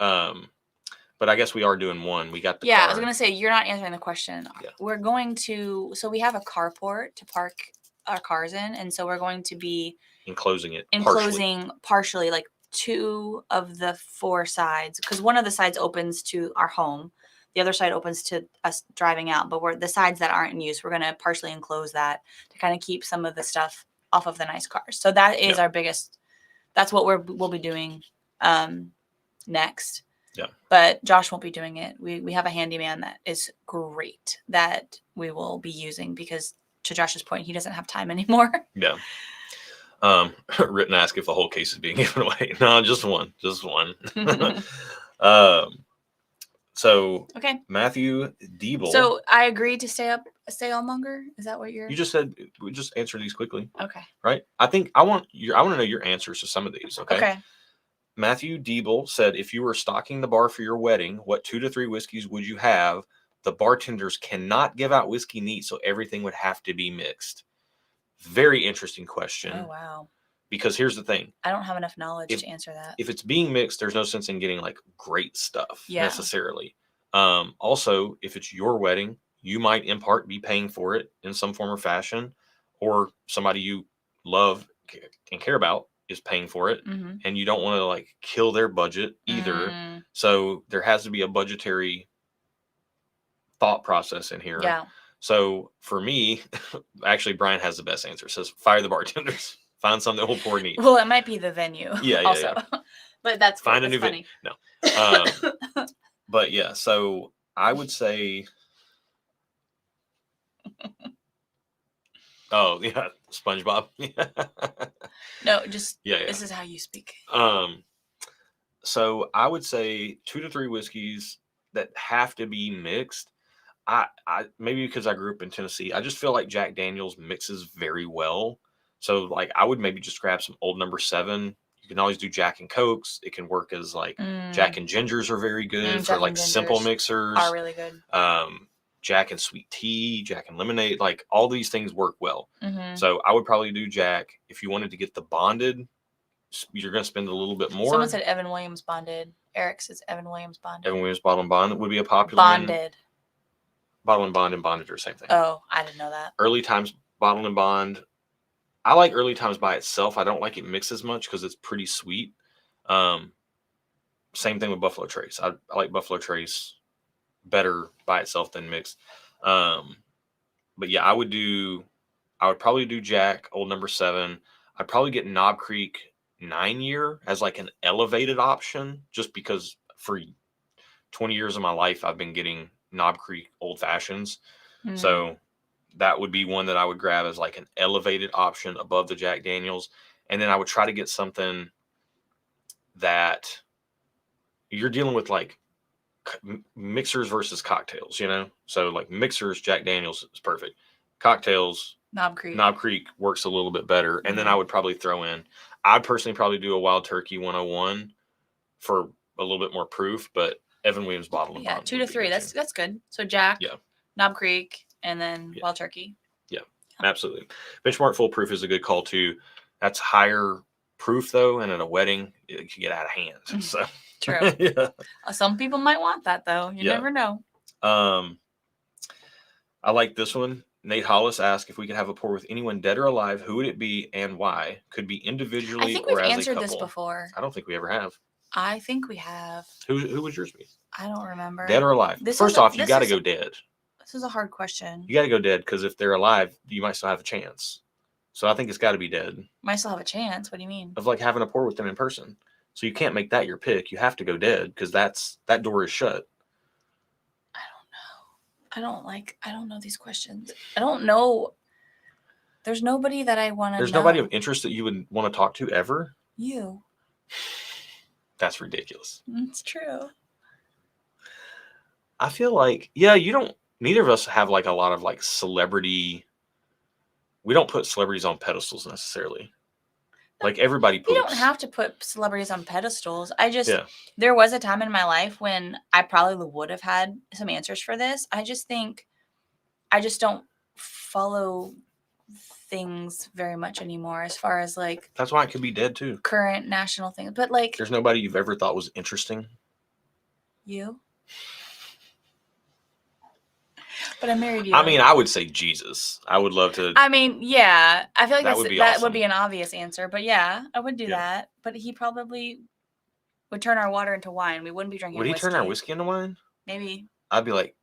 I guess we are doing one. We got the car. I was gonna say you're not answering the question. Yeah. We're going to we have a carport to park our cars in, and so we're going to be enclosing partially like 2 of the 4 sides, because one of the sides opens to our home, the other side opens to us driving out. But the sides that aren't in use, we're gonna partially enclose that to kind of keep some of the stuff off of the nice cars. So that is our biggest. That's what we'll be doing next. Yeah. But Josh won't be doing it. We have a handyman that is great that we will be using because, to Josh's point, he doesn't have time anymore. Yeah. Written ask if the whole case is being given away. No, just one. So okay. Matthew Diebel. So I agreed to stay on longer. Is that what you just said? We just answer these quickly. Okay. Right. I want to know your answers to some of these. Okay. Okay. Matthew Diebel said, if you were stocking the bar for your wedding, what 2 to 3 whiskeys would you have? The bartenders cannot give out whiskey neat, so everything would have to be mixed. Very interesting question. Oh, wow. Because here's the thing. I don't have enough knowledge to answer that. If it's being mixed, there's no sense in getting like great stuff necessarily. Also, if it's your wedding, you might in part be paying for it in some form or fashion, or somebody you love and care about is paying for it, and you don't want to like kill their budget either. So there has to be a budgetary thought process in here. Yeah. So for me, actually, Brian has the best answer. Says fire the bartenders. Find something that will pour neat. Well, it might be the venue. Yeah. Also, but that's find cool. a new venue. No. But yeah, so I would say. Oh yeah, SpongeBob. No, just yeah. This is how you speak. So I would say 2 to 3 whiskeys that have to be mixed. I maybe because I grew up in Tennessee, I just feel like Jack Daniel's mixes very well. So like I would maybe just grab some Old Number 7. You can always do Jack and Cokes. It can work as like Jack and Gingers are very good for like simple mixers. Are really good. Jack and Sweet Tea, Jack and Lemonade, like all these things work well. So I would probably do Jack. If you wanted to get the bonded, you're going to spend a little bit more. Someone said Evan Williams bonded. Eric says Evan Williams bonded. Evan Williams bottle and bond would be a popular bonded. Bottle and bond and bonded are the same thing. Oh, I didn't know that. Early Times bottle and bond. I like Early Times by itself. I don't like it mixed as much because it's pretty sweet. Same thing with Buffalo Trace. I like Buffalo Trace better by itself than mixed. But yeah, I would probably do Jack, Old Number 7. I'd probably get Knob Creek 9-year as like an elevated option, just because for 20 years of my life, I've been getting Knob Creek Old Fashions. So that would be one that I would grab as like an elevated option above the Jack Daniels. And then I would try to get something that you're dealing with, like mixers versus cocktails, you know? So like mixers, Jack Daniels is perfect. Cocktails, Knob Creek. Knob Creek works a little bit better. And then I would probably throw in, I'd personally probably do a Wild Turkey 101 for a little bit more proof, but Evan Williams bottle and Yeah, bond 2 would to be 3. good That's too. good. So Jack, Yeah. Knob Creek, and then Yeah. Wild Turkey. Yeah, absolutely. Benchmark Full Proof is a good call too. That's higher proof though, and at a wedding it can get out of hand. So True. yeah. Some people might want that though. You never know. I like this one. Nate Hollis asked if we could have a pour with anyone dead or alive, who would it be and why? Could be individually I think or we've as a answered couple. this before. I don't think we ever have. I think we have. Who would yours be? I don't remember. Dead or alive? First off, you got to go dead. This is a hard question. You got to go dead because if they're alive, you might still have a chance. So I think it's got to be dead. Might still have a chance. What do you mean? Of like having a pour with them in person. So you can't make that your pick. You have to go dead because that door is shut. I don't know these questions. I don't know. There's nobody that I want to know. There's nobody of interest that you would want to talk to ever? You. That's ridiculous. It's true. I feel like, neither of us have like a lot of like celebrity. We don't put celebrities on pedestals necessarily. Like everybody poops. You don't have to put celebrities on pedestals. There was a time in my life when I probably would have had some answers for this. I just don't follow things very much anymore as far as like. That's why it could be dead too. Current national things. But like. There's nobody you've ever thought was interesting. You? But I married you. I mean, I would say Jesus. I would love to. I mean, yeah. I feel like that awesome. would be an obvious answer. But yeah, I would do that. But he probably would turn our water into wine. We wouldn't be drinking whiskey. Would he turn our whiskey into wine? Maybe. I'd be like,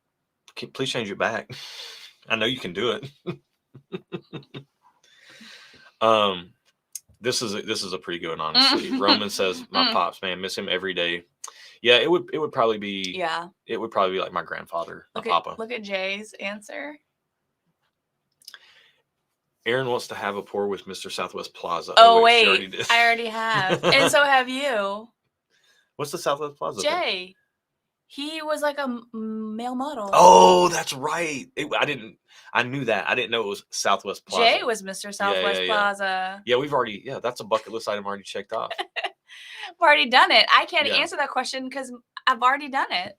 please change it back. I know you can do it. This is a pretty good one, honestly. Roman says, my pops, man, miss him every day. Yeah, it would probably be. Yeah. It would probably be like my grandfather, my papa. Look at Jay's answer. Aaron wants to have a pour with Mr. Southwest Plaza. Oh wait, I already have, and so have you. What's the Southwest Plaza? Jay. Thing? He was like a male model. Oh, that's right. I knew that. I didn't know it was Southwest Plaza. Jay was Mr. Southwest Plaza. Yeah, that's a bucket list item already checked off. I've already done it. I can't answer that question because I've already done it.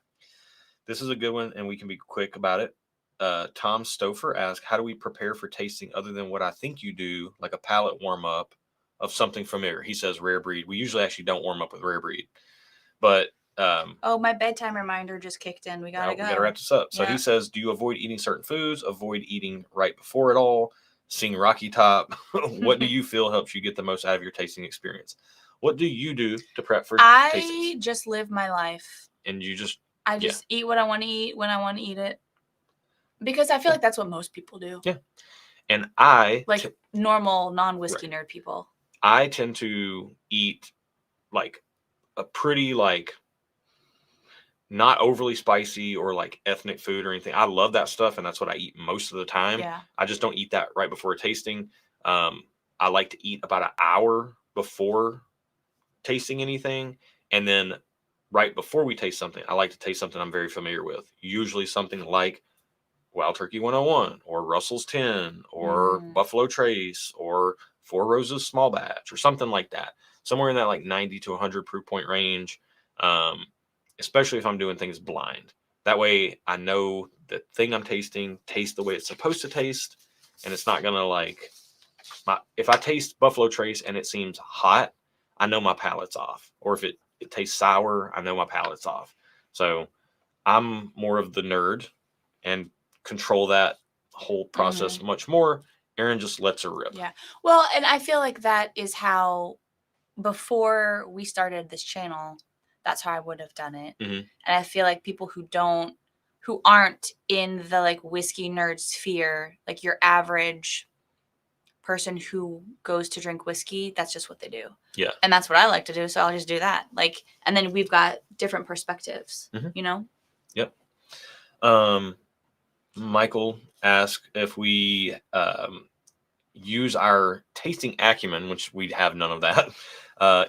This is a good one, and we can be quick about it. Tom Stouffer asked, how do we prepare for tasting other than what I think you do, like a palate warm-up of something familiar? He says rare breed. We usually actually don't warm up with rare breed. But... my bedtime reminder just kicked in. We got to go. We got to wrap this up. So he says, do you avoid eating certain foods? Avoid eating right before it all? Sing Rocky Top? What do you feel helps you get the most out of your tasting experience? What do you do to prep for tastings? I just live my life. And you just... I just eat what I want to eat when I want to eat it. Because I feel like that's what most people do. Yeah. And I... Like normal, non-whiskey nerd people. I tend to eat like a pretty like... not overly spicy or like ethnic food or anything. I love that stuff, and that's what I eat most of the time. Yeah. I just don't eat that right before a tasting. I like to eat about an hour before tasting anything, and then right before we taste something, I like to taste something I'm very familiar with. Usually something like Wild Turkey 101 or Russell's 10 or Buffalo Trace or Four Roses Small Batch or something like that. Somewhere in that like 90 to 100 proof point range. Especially if I'm doing things blind. That way I know the thing I'm tasting tastes the way it's supposed to taste, and it's not going to like, if I taste Buffalo Trace and it seems hot, I know my palate's off. Or if it tastes sour, I know my palate's off. So I'm more of the nerd and control that whole process much more. Aaron just lets her rip. Yeah. Well, and I feel like that is how, before we started this channel, that's how I would have done it. And I feel like people who aren't in the like whiskey nerd sphere, like your average person who goes to drink whiskey, that's just what they do. Yeah. And that's what I like to do. So I'll just do that. Like, and then we've got different perspectives, you know? Yep. Michael asked if we use our tasting acumen, which we have none of that,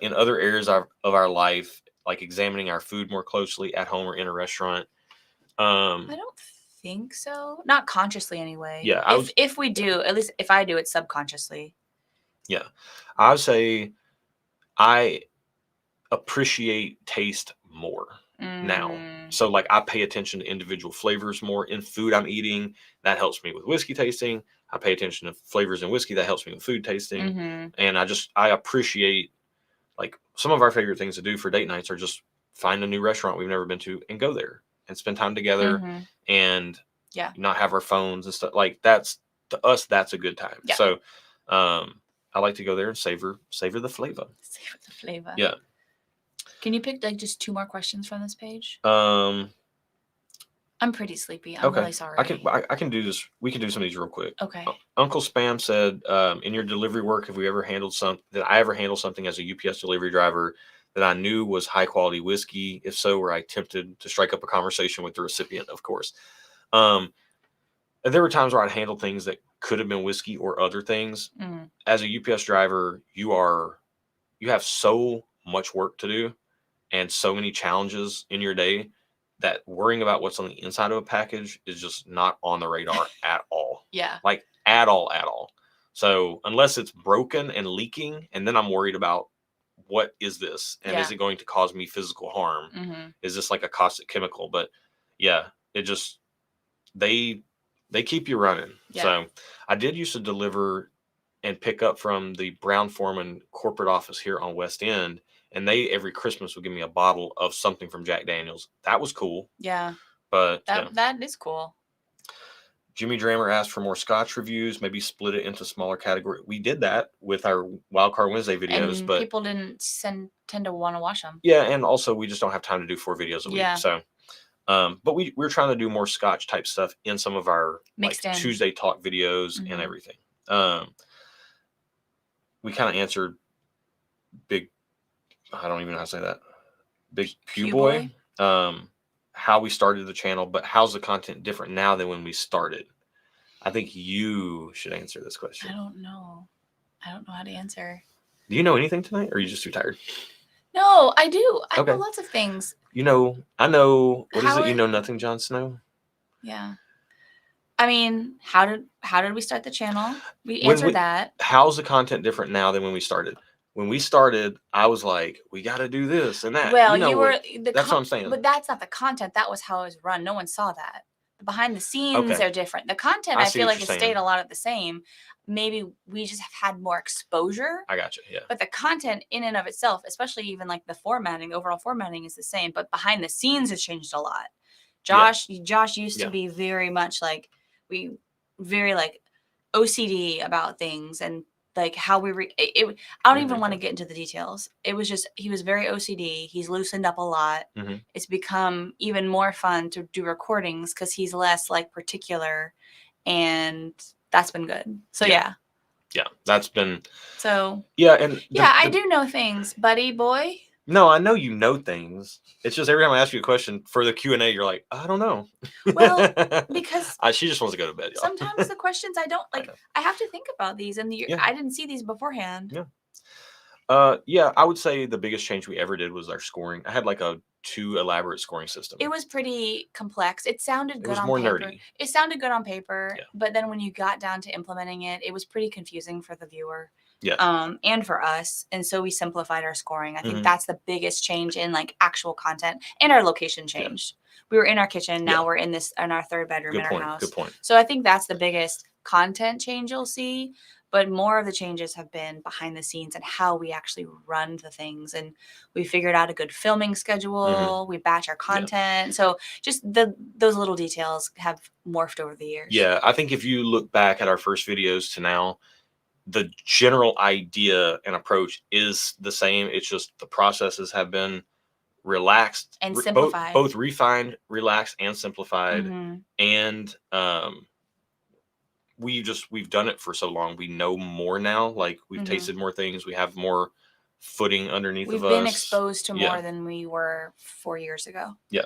in other areas of our life, like examining our food more closely at home or in a restaurant. I don't think so. Not consciously anyway. Yeah, If we do, at least if I do it subconsciously. Yeah, I would say I appreciate taste more now. So like I pay attention to individual flavors more in food I'm eating. That helps me with whiskey tasting. I pay attention to flavors in whiskey. That helps me with food tasting. And I appreciate, like, some of our favorite things to do for date nights are just find a new restaurant we've never been to and go there and spend time together and not have our phones and stuff. Like, that's, to us, that's a good time. Yeah. So I like to go there and savor the flavor. Savor the flavor. Yeah. Can you pick like just 2 more questions from this page? I'm pretty sleepy. I'm really sorry. I can do this. We can do some of these real quick. Okay. Uncle Spam said, in your delivery work, have we ever handled I ever handled something as a UPS delivery driver that I knew was high quality whiskey? If so, were I tempted to strike up a conversation with the recipient? Of course. There were times where I'd handle things that could have been whiskey or other things. As a UPS driver, you have so much work to do and so many challenges in your day that worrying about what's on the inside of a package is just not on the radar at all. Yeah. Like, at all. So unless it's broken and leaking, and then I'm worried about, what is this? And is it going to cause me physical harm? Is this like a caustic chemical? But yeah, it just, they keep you running. Yeah. So I did used to deliver and pick up from the Brown-Forman corporate office here on West End. And they, every Christmas, would give me a bottle of something from Jack Daniels. That was cool. Yeah. But that is cool. Jimmy Drammer asked for more Scotch reviews, maybe split it into smaller categories. We did that with our Wildcard Wednesday videos, and but people didn't tend to want to watch them. Yeah, and also we just don't have time to do 4 videos a week. So, but we're trying to do more Scotch type stuff in some of our Tuesday talk videos and everything. We kind of answered Big, I don't even know how to say that, Big Pew Boy. How we started the channel, but how's the content different now than when we started? I think you should answer this question. I don't know how to answer. Do you know anything tonight, or are you just too tired? No, I do. I know lots of things. I know. What is it? You know nothing, Jon Snow? Yeah. I mean, how did we start the channel? We answered that. How's the content different now than when we started? When we started, I was like, we got to do this and that. Well, that's what I'm saying. But that's not the content. That was how it was run. No one saw that. The behind the scenes are different. The content, I feel like, has stayed a lot of the same. Maybe we just have had more exposure. I got you, yeah. But the content in and of itself, especially even like the formatting, the overall formatting is the same. But behind the scenes has changed a lot. Josh used to be very much like, very like OCD about things and like how we I don't even want to get into the details. It was just, he was very OCD. He's loosened up a lot. It's become even more fun to do recordings because he's less like particular, and that's been good. So yeah, that's been I do know things, buddy boy. No, I know you know things. It's just every time I ask you a question for the Q&A, you're like, I don't know. Well, because she just wants to go to bed, y'all. Sometimes the questions I don't like. I have to think about these, and I didn't see these beforehand. I would say the biggest change we ever did was our scoring. I had like a too elaborate scoring system. It was pretty complex. It sounded good on paper. It was more nerdy. It sounded good on paper, but then when you got down to implementing it, it was pretty confusing for the viewer. And for us. And so we simplified our scoring. I think that's the biggest change in like actual content, and our location changed. We were in our kitchen. Now we're in our 3rd bedroom in our house. Good point. So I think that's the biggest content change you'll see. But more of the changes have been behind the scenes and how we actually run the things. And we figured out a good filming schedule. We batch our content. So just those little details have morphed over the years. Yeah, I think if you look back at our first videos to now, the general idea and approach is the same. It's just the processes have been relaxed and simplified. Both refined, relaxed, and simplified. And we've done it for so long. We know more now. Like, we've tasted more things. We have more footing underneath of us. We've been exposed to more than we were 4 years ago. Yeah.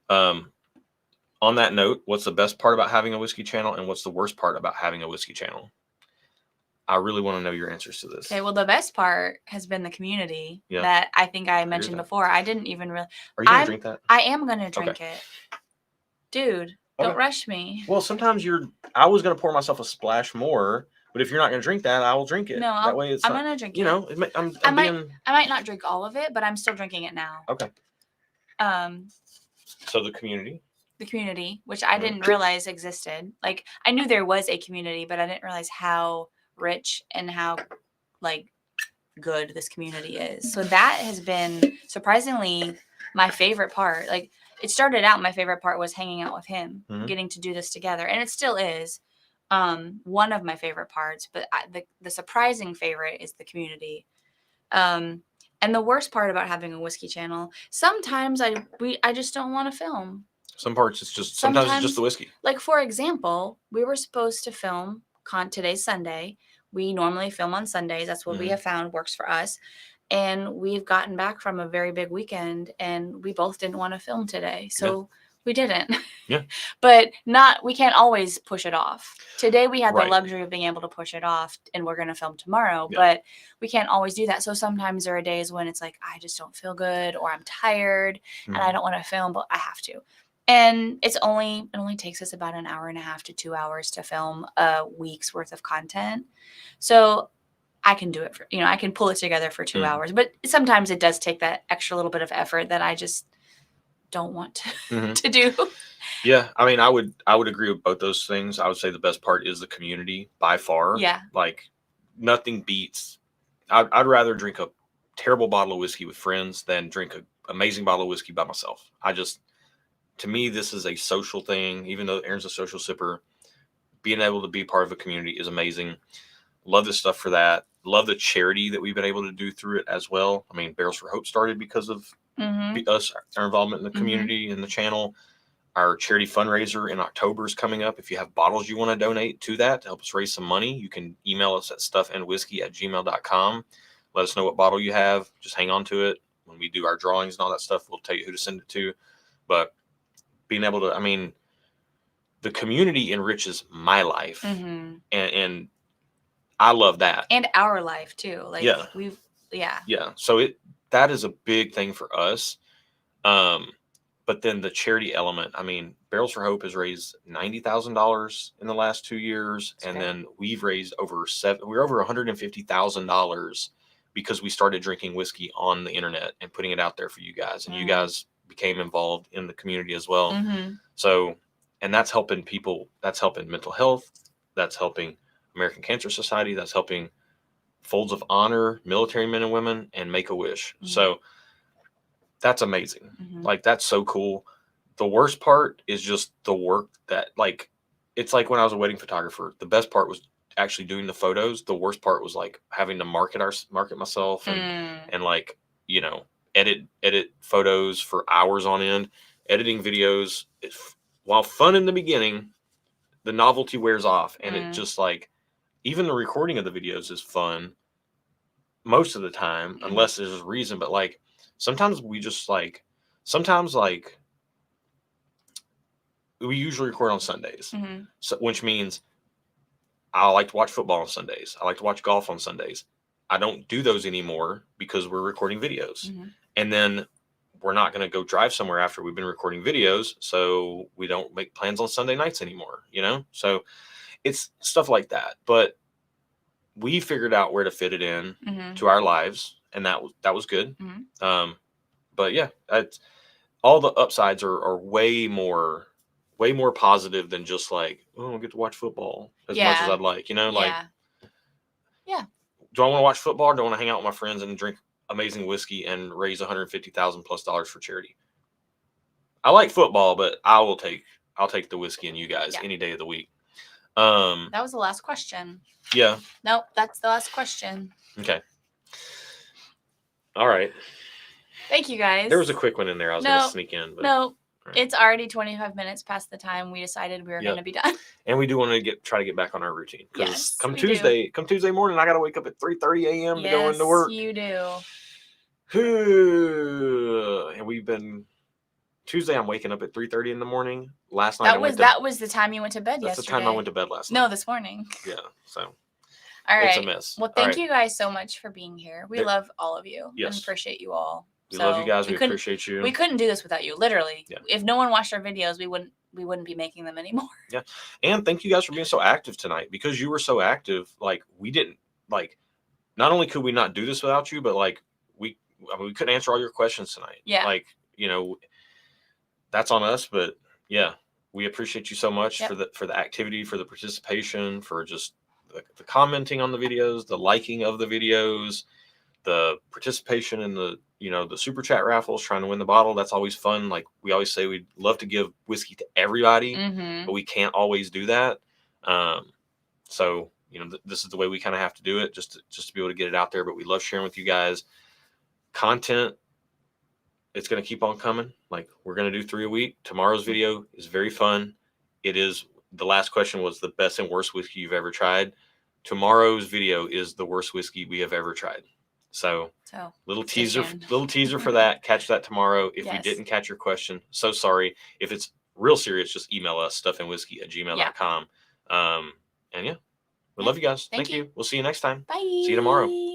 On that note, what's the best part about having a whiskey channel, and what's the worst part about having a whiskey channel? I really want to know your answers to this. Okay, well, the best part has been the community that I think I mentioned before. I didn't even really. Are you going to drink that? I am going to drink it. Dude. Don't rush me. Well, sometimes I was going to pour myself a splash more, but if you're not going to drink that, I will drink it. No, that way I'm going to drink it. You know, I might not drink all of it, but I'm still drinking it now. Okay. So the community. The community, which I didn't realize existed. Like, I knew there was a community, but I didn't realize how rich and how, like, good this community is. So that has been surprisingly my favorite part. Like, it started out, my favorite part was hanging out with him, getting to do this together, and it still is one of my favorite parts. But the surprising favorite is the community. And the worst part about having a whiskey channel, sometimes I just don't want to film. Some parts it's just sometimes it's just the whiskey. Like, for example, we were supposed to film today's Sunday. We normally film on Sundays. That's what we have found works for us. And we've gotten back from a very big weekend, and we both didn't want to film today. So we didn't. Yeah. But we can't always push it off. Today we had the luxury of being able to push it off, and we're going to film tomorrow. Yeah. But we can't always do that. So sometimes there are days when it's like, I just don't feel good, or I'm tired and I don't want to film, but I have to. And it only takes us about an hour and a half to 2 hours to film a week's worth of content. So I can do it I can pull it together for 2 hours, but sometimes it does take that extra little bit of effort that I just don't want to do. Yeah. I mean, I would agree with both those things. I would say the best part is the community by far. Yeah. Like, nothing beats. I'd rather drink a terrible bottle of whiskey with friends than drink an amazing bottle of whiskey by myself. To me, this is a social thing. Even though Aaron's a social sipper, being able to be part of a community is amazing. Love this stuff for that. Love the charity that we've been able to do through it as well. I mean, Barrels for Hope started because of us, our involvement in the community and the channel. Our charity fundraiser in October is coming up. If you have bottles you want to donate to that to help us raise some money, you can email us at stuffandwhiskey@gmail.com. Let us know what bottle you have. Just hang on to it. When we do our drawings and all that stuff, we'll tell you who to send it to. But being able to, I mean, the community enriches my life, and I love that, and our life too. Like, So that is a big thing for us. But then the charity element. I mean, Barrels for Hope has raised $90,000 in the last 2 years, and then we've raised over $150,000 because we started drinking whiskey on the internet and putting it out there for you guys, and you guys became involved in the community as well. So, and that's helping people, that's helping mental health, that's helping American Cancer Society, that's helping Folds of Honor, military men and women, and Make-A-Wish. So that's amazing. Like, that's so cool. The worst part is just the work that, like, it's like when I was a wedding photographer, the best part was actually doing the photos. The worst part was like having to market myself and like, edit photos for hours on end. Editing videos, while fun in the beginning, the novelty wears off, and it just, like, even the recording of the videos is fun most of the time, unless there's a reason. But, like, sometimes we just, like, we usually record on Sundays, so, which means I like to watch football on Sundays. I like to watch golf on Sundays. I don't do those anymore because we're recording videos. And then we're not going to go drive somewhere after we've been recording videos. So we don't make plans on Sunday nights anymore, So it's stuff like that. But we figured out where to fit it in to our lives. And that was good. But yeah, all the upsides are way more positive than just like, oh, I get to watch football as much as I'd like, like, do I want to watch football, or do I want to hang out with my friends and drink amazing whiskey and raise $150,000+ for charity? I like football, but I'll take the whiskey and you guys any day of the week. That was the last question. Yeah. Nope, that's the last question. Okay. All right. Thank you, guys. There was a quick one in there I was going to sneak in. But... No. Right. It's already 25 minutes past the time we decided we were going to be done. And we do want to try to get back on our routine, because come Tuesday morning, I got to wake up at 3:30 a.m. to go into work. You do. And Tuesday, I'm waking up at 3:30 in the morning. Last night that was the time you went to bed yesterday. That's the time I went to bed last night. No, this morning. Yeah, so. All right. It's a mess. Well, thank you guys so much for being here. We love all of you and appreciate you all. We love you guys. We couldn't- appreciate you. We couldn't do this without you. Literally, Yeah. if no one watched our videos, we wouldn't be making them anymore. Yeah, and thank you guys for being so active tonight. Because you were so active, like we didn't like. Not only could we not do this without you, but like we couldn't answer all your questions tonight. Yeah. Like, you know, that's on us. But yeah, we appreciate you so much Yep. for the activity, for the participation, for just the commenting on the videos, the liking of the videos, the participation in the the super chat raffles, trying to win the bottle. That's always fun. Like we always say, we'd love to give whiskey to everybody, but we can't always do that. So this is the way we kind of have to do it, just to be able to get it out there. But we love sharing with you guys content. It's going to keep on coming. Like we're going to do 3 a week. Tomorrow's video is very fun. It is. The last question was the best and worst whiskey you've ever tried. Tomorrow's video is the worst whiskey we have ever tried. So little teaser for that. Catch that tomorrow. If we didn't catch your question, so sorry. If it's real serious, just email us stuffandwhiskey@gmail.com. And yeah, we love you guys. Thank you. We'll see you next time. Bye. See you tomorrow.